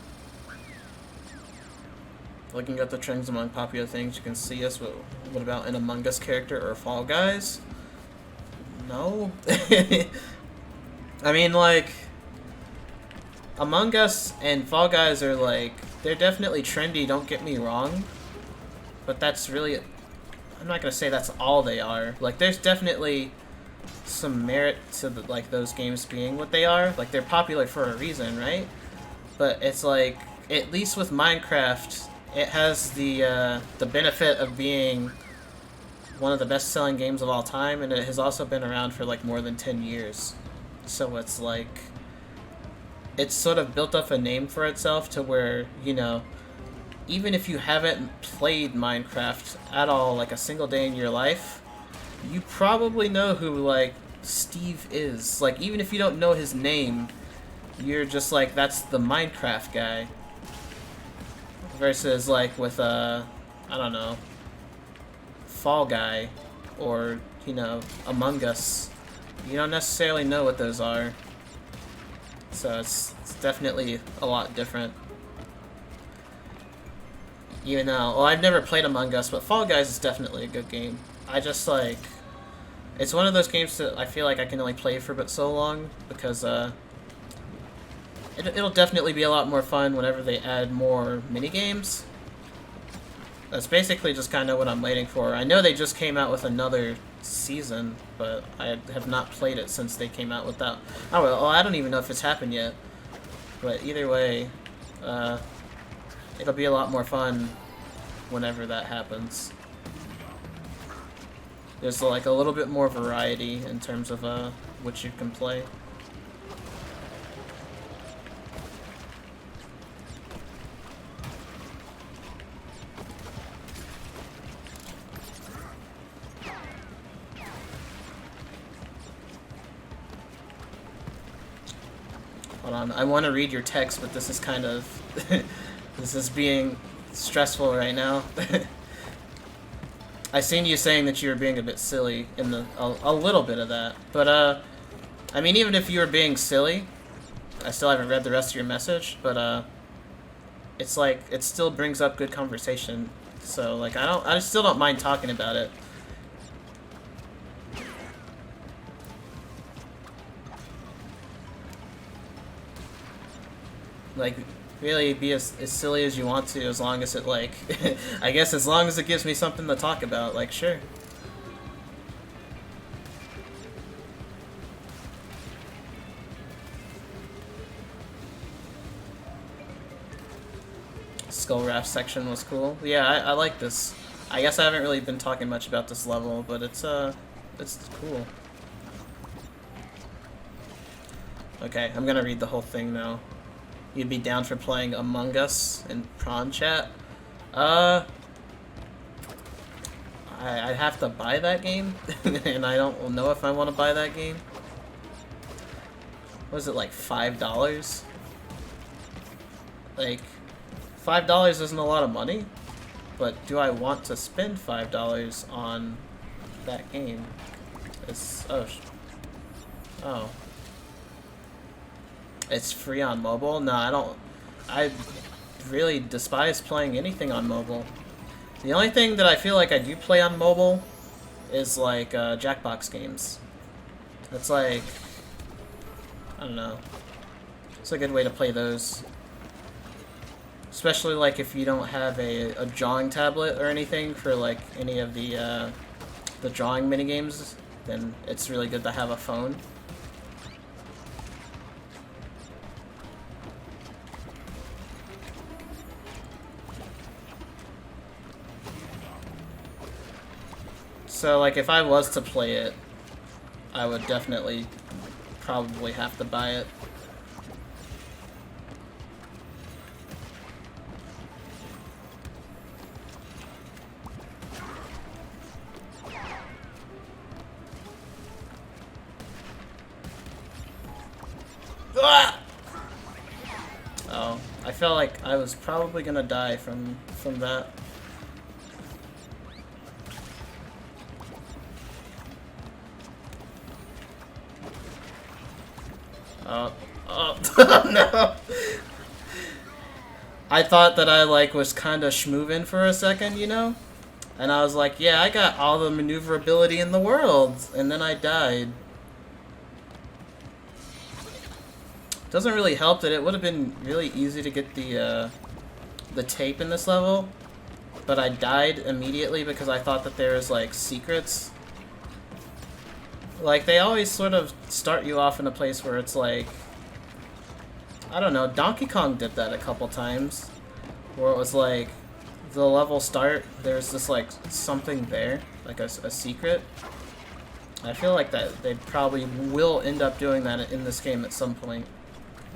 Looking at the trends among popular things, you can see us. What about an Among Us character or Fall Guys? No. I mean, like, Among Us and Fall Guys are like, they're definitely trendy, don't get me wrong. But that's really, I'm not gonna say that's all they are. Like, there's definitely some merit to like those games being what they are. Like, they're popular for a reason, right? But it's like, at least with Minecraft, it has the benefit of being one of the best-selling games of all time, and it has also been around for like more than 10 years. So it's like, it's sort of built up a name for itself to where, you know, even if you haven't played Minecraft at all, like a single day in your life, you probably know who, like, Steve is. Like, even if you don't know his name, you're just like, that's the Minecraft guy. Versus, like, with, I don't know, Fall Guy, or, you know, Among Us. You don't necessarily know what those are. So it's definitely a lot different. Even though, well, I've never played Among Us, but Fall Guys is definitely a good game. I just, like, it's one of those games that I feel like I can only play for but so long, because, it'll definitely be a lot more fun whenever they add more mini-games. That's basically just kind of what I'm waiting for. I know they just came out with another season, but I have not played it since they came out with that. Oh, well, I don't even know if it's happened yet. But either way, it'll be a lot more fun whenever that happens. There's like a little bit more variety in terms of what you can play. Hold on, I want to read your text, but this is kind of this is being stressful right now. I seen you saying that you were being a bit silly in a little bit of that, but I mean, even if you were being silly, I still haven't read the rest of your message, but it's like it still brings up good conversation. So like I still don't mind talking about it. Like, really be as silly as you want to, as long as it, like, I guess as long as it gives me something to talk about, like, sure. Skull Raft section was cool. Yeah, I like this. I guess I haven't really been talking much about this level, but it's cool. Okay, I'm gonna read the whole thing now. You'd be down for playing Among Us in Prawn Chat? I'd have to buy that game, and I don't know if I want to buy that game. What is it, like $5? Like, $5 isn't a lot of money, but do I want to spend $5 on that game? Oh. It's free on mobile? No, I don't. I really despise playing anything on mobile. The only thing that I feel like I do play on mobile is like Jackbox games. It's like, I don't know. It's a good way to play those. Especially like if you don't have a drawing tablet or anything for like any of the drawing minigames, then it's really good to have a phone. So, like, if I was to play it, I would definitely probably have to buy it. Ah! Oh, I felt like I was probably gonna die from that. Oh, oh, no! I thought that I, like, was kind of schmoovin' for a second, you know? And I was like, yeah, I got all the maneuverability in the world! And then I died. Doesn't really help that it would have been really easy to get the tape in this level. But I died immediately because I thought that there was, like, secrets. Like, they always sort of start you off in a place where it's like... I don't know, Donkey Kong did that a couple times. Where it was like, the level start, there's this, like, something there. Like a secret. I feel like that they probably will end up doing that in this game at some point.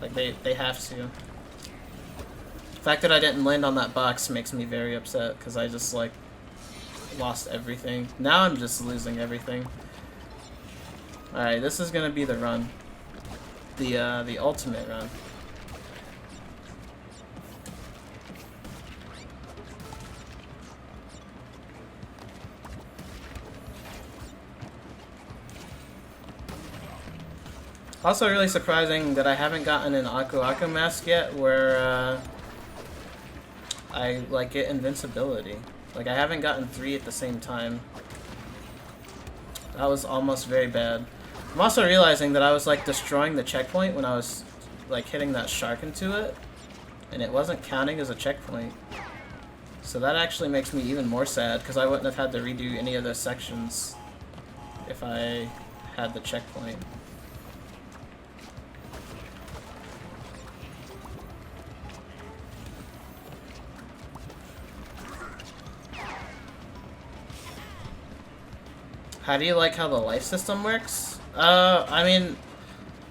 Like, they have to. The fact that I didn't land on that box makes me very upset, because I just, like, lost everything. Now I'm just losing everything. Alright, this is gonna be the run. The ultimate run. Also really surprising that I haven't gotten an Aku Aku mask yet where I like get invincibility. Like I haven't gotten 3 at the same time. That was almost very bad. I'm also realizing that I was like destroying the checkpoint when I was like hitting that shark into it, and it wasn't counting as a checkpoint. So that actually makes me even more sad because I wouldn't have had to redo any of those sections if I had the checkpoint. How do you like how the life system works? I mean,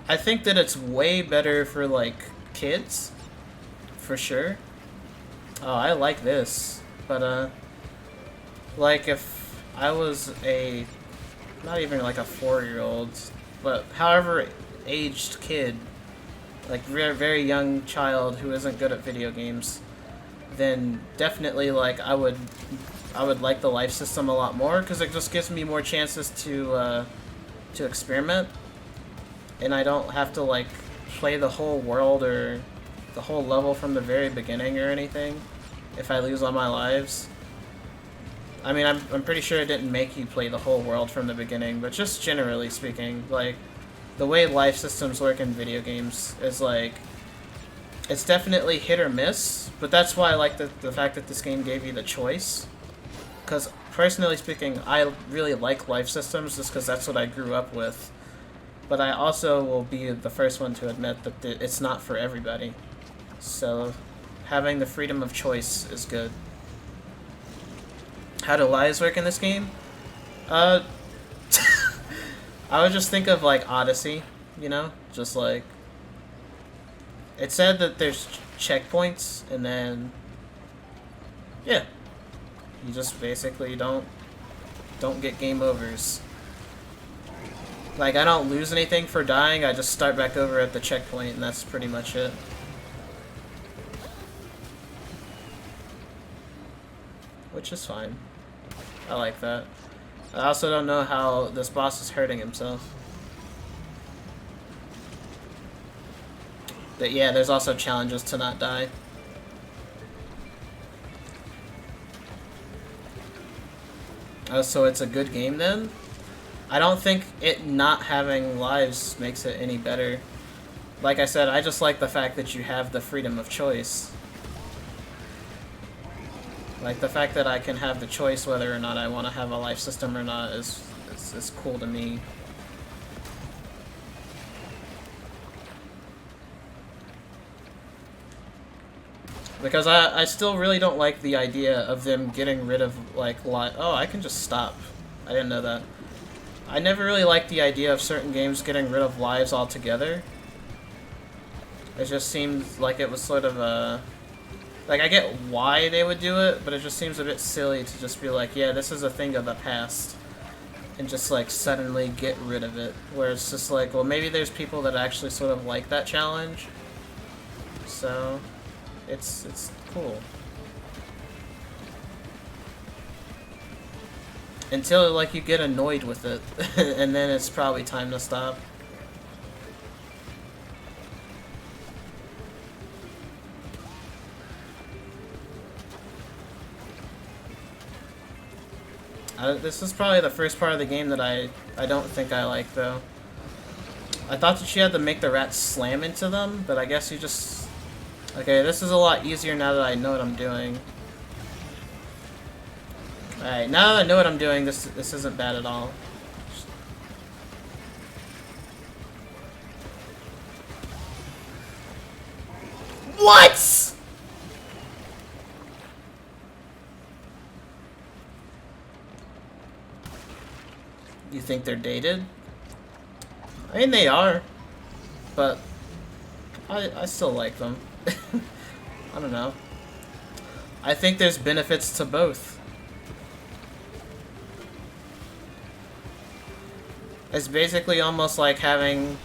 I think that it's way better for, like, kids. For sure. Oh, I like this. But, like, if I was a, not even like a 4-year-old, but however aged kid, like, very, very young child who isn't good at video games, then definitely, like, I would like the life system a lot more because it just gives me more chances to experiment, and I don't have to like play the whole world or the whole level from the very beginning or anything if I lose all my lives. I mean, I'm pretty sure it didn't make you play the whole world from the beginning, but just generally speaking, like the way life systems work in video games is like it's definitely hit or miss, but that's why I like the fact that this game gave you the choice. Because, personally speaking, I really like life systems just because that's what I grew up with. But I also will be the first one to admit that it's not for everybody. So, having the freedom of choice is good. How do lives work in this game? I would just think of, like, Odyssey, you know? Just, like... It said that there's checkpoints, and then... Yeah. You just basically don't get game overs. Like, I don't lose anything for dying, I just start back over at the checkpoint, and that's pretty much it. Which is fine. I like that. I also don't know how this boss is hurting himself. But yeah, there's also challenges to not die. Oh, so it's a good game then? I don't think it not having lives makes it any better. Like I said, I just like the fact that you have the freedom of choice. Like, the fact that I can have the choice whether or not I want to have a life system or not is cool to me. Because I still really don't like the idea of them getting rid of, like, oh, I can just stop. I didn't know that. I never really liked the idea of certain games getting rid of lives altogether. It just seems like it was sort of a... Like, I get why they would do it, but it just seems a bit silly to just be like, yeah, this is a thing of the past. And just, like, suddenly get rid of it. Where it's just like, well, maybe there's people that actually sort of like that challenge. So, it's cool. Until, like, you get annoyed with it. And then it's probably time to stop. This is probably the first part of the game that I don't think I like, though. I thought that you had to make the rats slam into them, but I guess you just... Okay, this is a lot easier now that I know what I'm doing. Alright, now that I know what I'm doing, this isn't bad at all. What?! You think they're dated? I mean, they are. But I still like them. I don't know. I think there's benefits to both. It's basically almost like having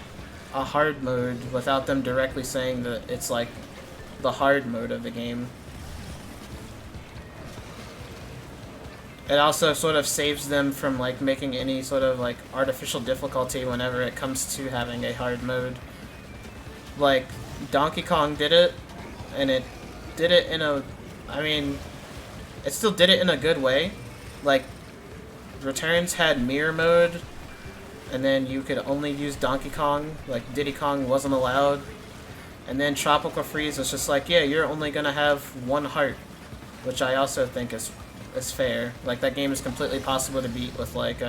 a hard mode without them directly saying that it's like the hard mode of the game. It also sort of saves them from like making any sort of like artificial difficulty whenever it comes to having a hard mode. Like Donkey Kong did it, and it did it in a, I mean, it still did it in a good way. Like Returns had mirror mode, and then you could only use Donkey Kong, like Diddy Kong wasn't allowed. And then Tropical Freeze was just like, yeah, you're only gonna have one heart, which I also think is fair. Like, that game is completely possible to beat with, like,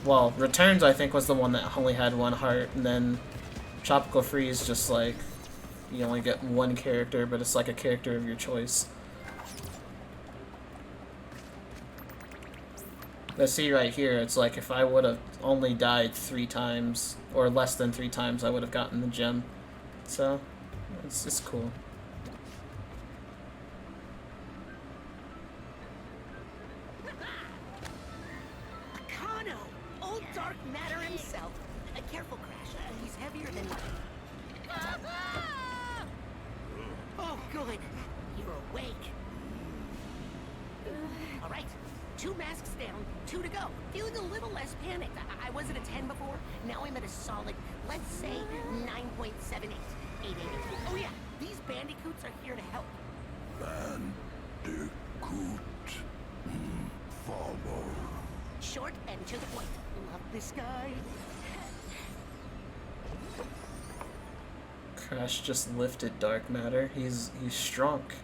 well, Returns, I think, was the one that only had one heart, and then Tropical Freeze, just, like, you only get one character, but it's, like, a character of your choice. But see, right here, it's like, if I would have only died 3 times, or less than 3 times, I would have gotten the gem. So, it's cool. Careful, Crash. He's heavier than you. Oh, good. You're awake. All right. 2 masks down, 2 to go. Feeling a little less panicked. I was at a 10 before. Now I'm at a solid, let's say, 9.78. 880. Oh yeah, these bandicoots are here to help. Bandicoot. Follow. Short and to the point. Love this guy. Crash just lifted dark matter. He's shrunk.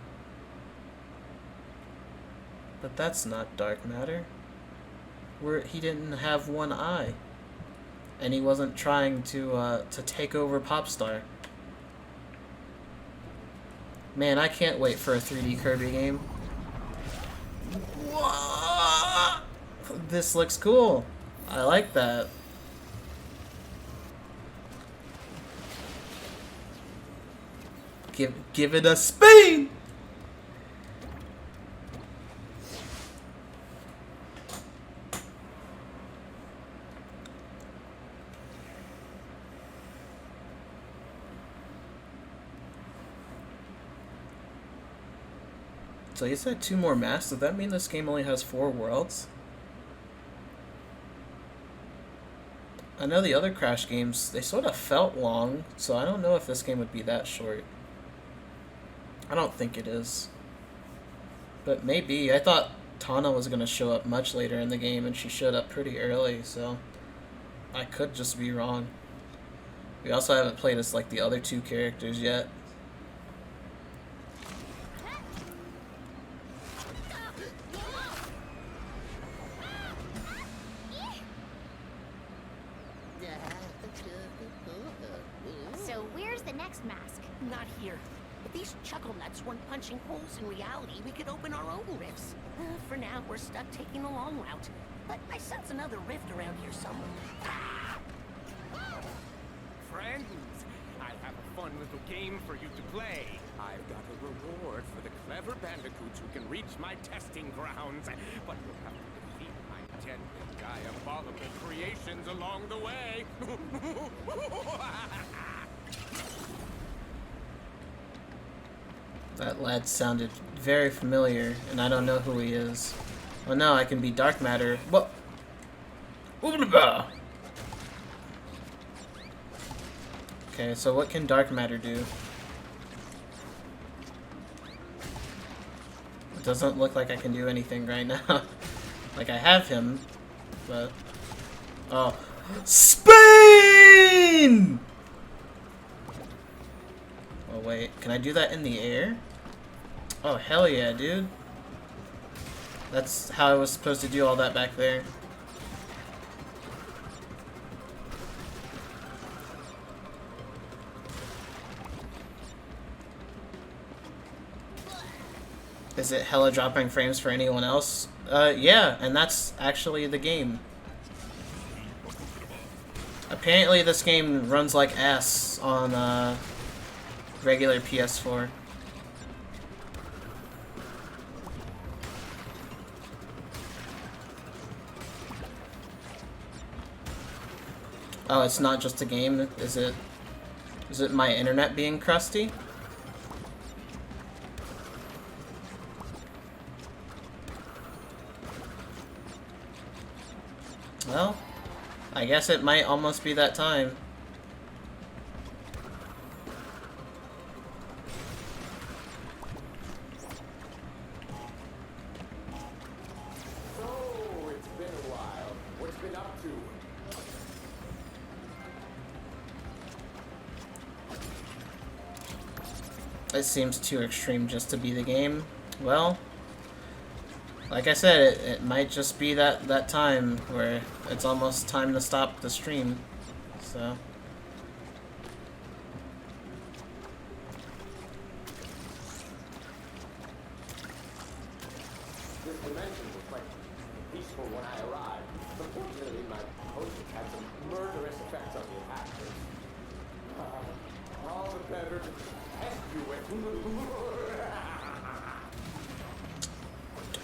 But that's not dark matter. He didn't have one eye. And he wasn't trying to take over Popstar. Man, I can't wait for a 3D Kirby game. Whoa! This looks cool. I like that. Give it a spin! So you said 2 more masks? Does that mean this game only has 4 worlds? I know the other Crash games, they sort of felt long, so I don't know if this game would be that short. I don't think it is. But maybe. I thought Tana was going to show up much later in the game, and she showed up pretty early, so I could just be wrong. We also haven't played as like the other 2 characters yet. So where's the next mask? Not here. The If these chuckle nuts weren't punching holes in reality, we could open our own rifts. For now, we're stuck taking the long route. But I sense another rift around here somewhere. Friends, I have a fun little game for you to play. I've got a reward for the clever bandicoots who can reach my testing grounds. But you'll have to defeat my 10 diabolical creations along the way. That lad sounded very familiar, and I don't know who he is. Oh no, I can be dark matter. What? Okay, so what can dark matter do? It doesn't look like I can do anything right now. Like I have him, but... Oh. Spain! Oh wait, can I do that in the air? Oh hell yeah, dude. That's how I was supposed to do all that back there. Is it hella dropping frames for anyone else? Yeah, and that's actually the game. Apparently this game runs like ass on regular PS4. Oh, it's not just a game? Is it my internet being crusty? Well, I guess it might almost be that time. So, it's been a while. What's been up to? It seems too extreme just to be the game. Well, like I said, it might just be that time where it's almost time to stop the stream. So. This dimension was quite peaceful when I arrived. Unfortunately, my potions had some murderous effects on the attackers. All the better to test you with.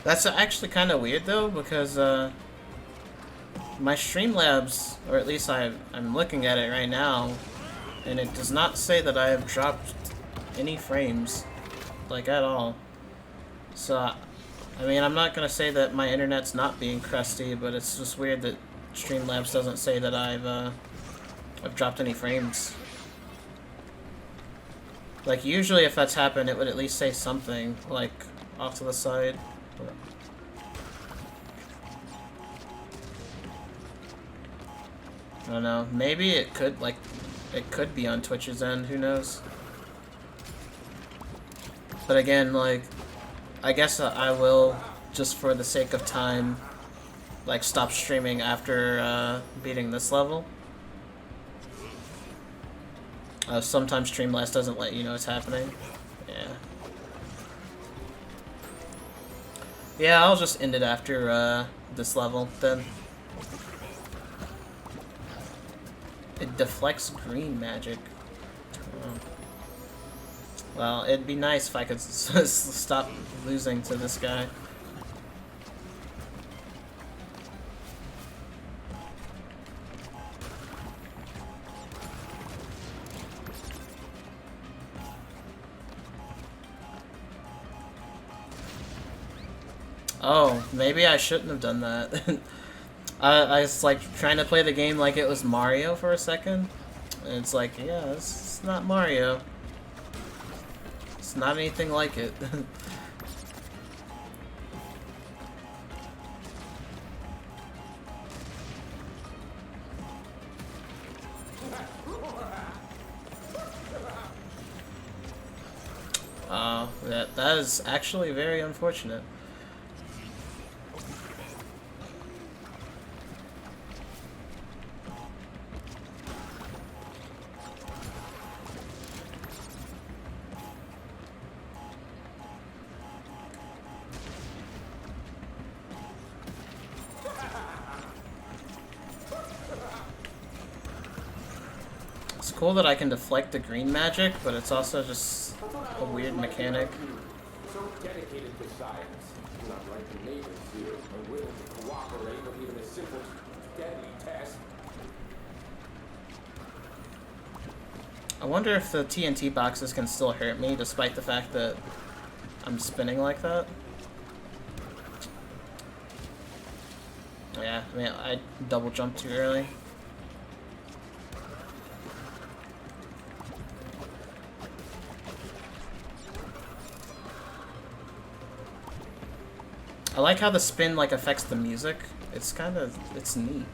That's actually kind of weird though, because my Streamlabs, or at least I'm looking at it right now, and it does not say that I have dropped any frames, like at all. So, I mean, I'm not gonna say that my internet's not being crusty, but it's just weird that Streamlabs doesn't say that I've dropped any frames. Like usually, if that's happened, it would at least say something, like off to the side. But I don't know. Maybe it could, like, it could be on Twitch's end. Who knows? But again, like, I guess I will, just for the sake of time, like, stop streaming after beating this level. Sometimes Streamlabs doesn't let you know it's happening. Yeah. Yeah, I'll just end it after this level then. It deflects green magic. Oh. Well, it'd be nice if I could stop losing to this guy. Oh, maybe I shouldn't have done that. I was like trying to play the game like it was Mario for a second. And it's like, yeah, it's not Mario. It's not anything like it. That is actually very unfortunate. cool that I can deflect the green magic, but it's also just a weird mechanic. So dedicated to science, not like the neighbors here, are willing to cooperate with even a simple, deadly test. I wonder if the TNT boxes can still hurt me despite the fact that I'm spinning like that. Yeah, I mean, I double jumped too early. I like how the spin like affects the music. It's it's neat.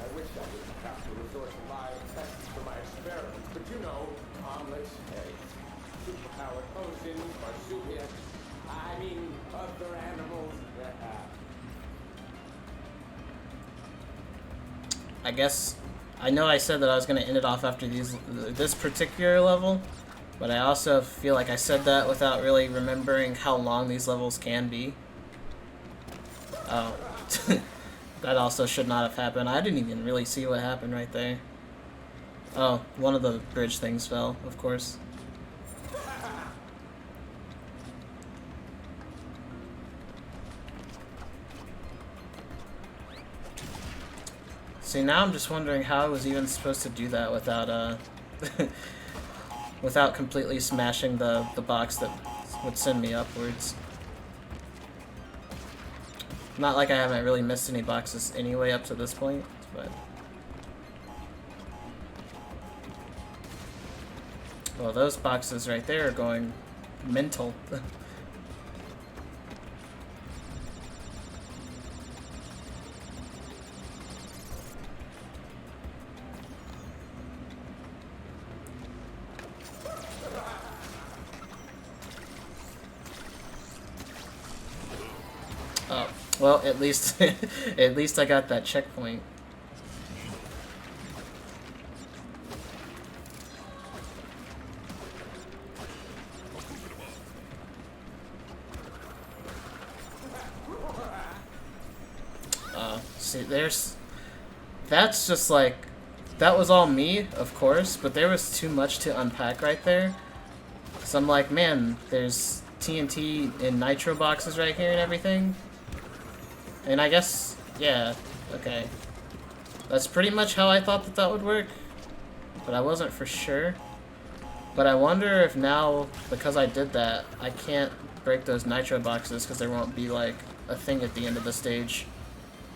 I wish I didn't have to resort to live tests for my experiments, but you know, omelets, eggs, superpowered potions, marsupials, I mean, other animals. I guess I know I said that I was gonna end it off after this particular level, but I also feel like I said that without really remembering how long these levels can be. Oh. That also should not have happened. I didn't even really see what happened right there. Oh, one of the bridge things fell, of course. See, now I'm just wondering how I was even supposed to do that without, without completely smashing the box that would send me upwards. Not like I haven't really missed any boxes anyway up to this point, but... Well, those boxes right there are going mental. Oh, well, at least at least I got that checkpoint. See, that's just like, that was all me, of course, but there was too much to unpack right there. So I'm like, man, there's TNT and nitro boxes right here and everything. And I guess, yeah, okay. That's pretty much how I thought that would work, but I wasn't for sure. But I wonder if now, because I did that, I can't break those nitro boxes because there won't be like a thing at the end of the stage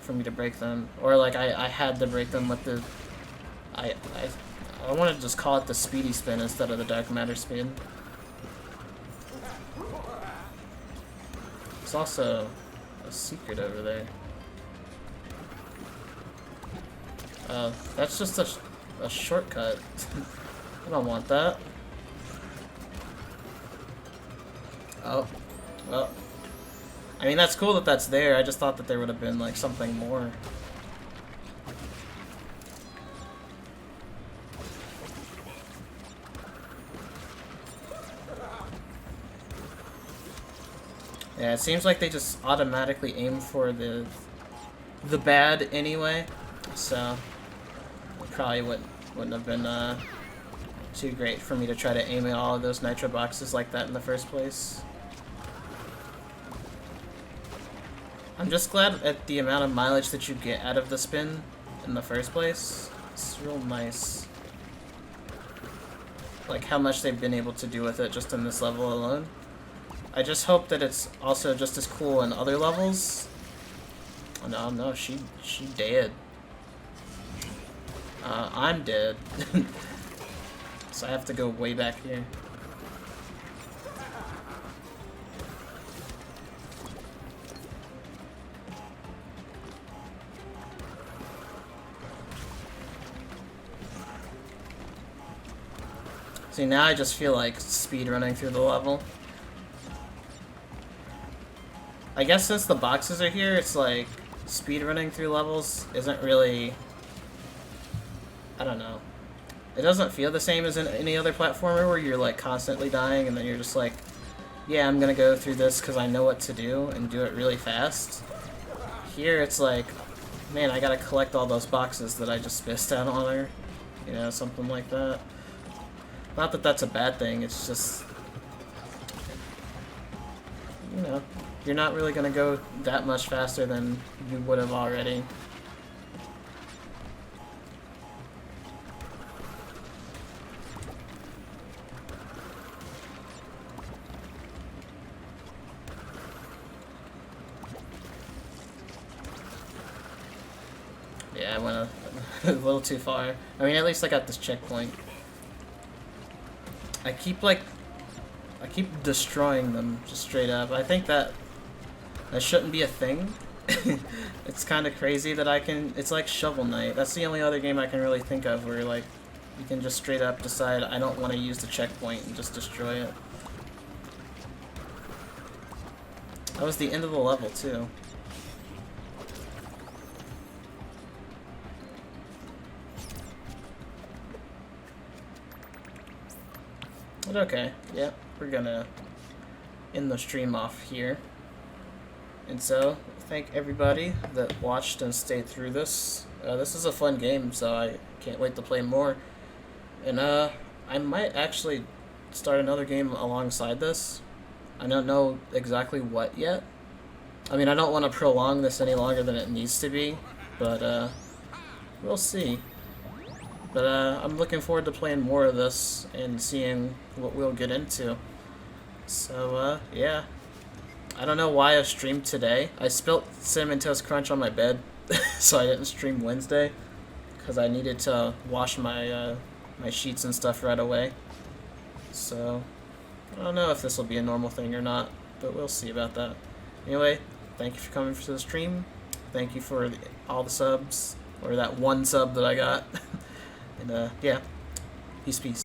for me to break them. Or like I had to break them with the... I want to just call it the speedy spin instead of the dark matter spin. There's also a secret over there. That's just a shortcut. I don't want that. Oh, well. I mean, that's cool that that's there. I just thought that there would have been, like, something more. Yeah, it seems like they just automatically aim for the bad anyway, so it probably wouldn't have been too great for me to try to aim at all of those nitro boxes like that in the first place. I'm just glad at the amount of mileage that you get out of the spin in the first place. It's real nice. Like how much they've been able to do with it just in this level alone. I just hope that it's also just as cool in other levels. Oh no, she dead. I'm dead. So I have to go way back here. See, now I just feel like speed running through the level. I guess since the boxes are here, it's like speed running through levels isn't really I don't know. It doesn't feel the same as in any other platformer where you're like constantly dying and then you're just like, yeah, I'm gonna go through this because I know what to do and do it really fast. Here it's like, man, I gotta collect all those boxes that I just spaced out on her. You know, something like that. Not that that's a bad thing, it's just, you know, you're not really gonna go that much faster than you would have already. Yeah, I went a little too far. I mean, at least I got this checkpoint. I keep destroying them just straight up. I think that shouldn't be a thing. It's kind of crazy that I can. It's like Shovel Knight. That's the only other game I can really think of where like you can just straight up decide I don't want to use the checkpoint and just destroy it. That was the end of the level too. But okay, yeah, we're gonna end the stream off here. And so, thank everybody that watched and stayed through this. This is a fun game, so I can't wait to play more. And I might actually start another game alongside this. I don't know exactly what yet. I mean, I don't want to prolong this any longer than it needs to be, but we'll see. But I'm looking forward to playing more of this and seeing what we'll get into. So, yeah. I don't know why I streamed today. I spilt Cinnamon Toast Crunch on my bed, so I didn't stream Wednesday. Because I needed to wash my, my sheets and stuff right away. So, I don't know if this will be a normal thing or not, but we'll see about that. Anyway, thank you for coming to the stream. Thank you for all the subs, or that one sub that I got. And yeah, peace.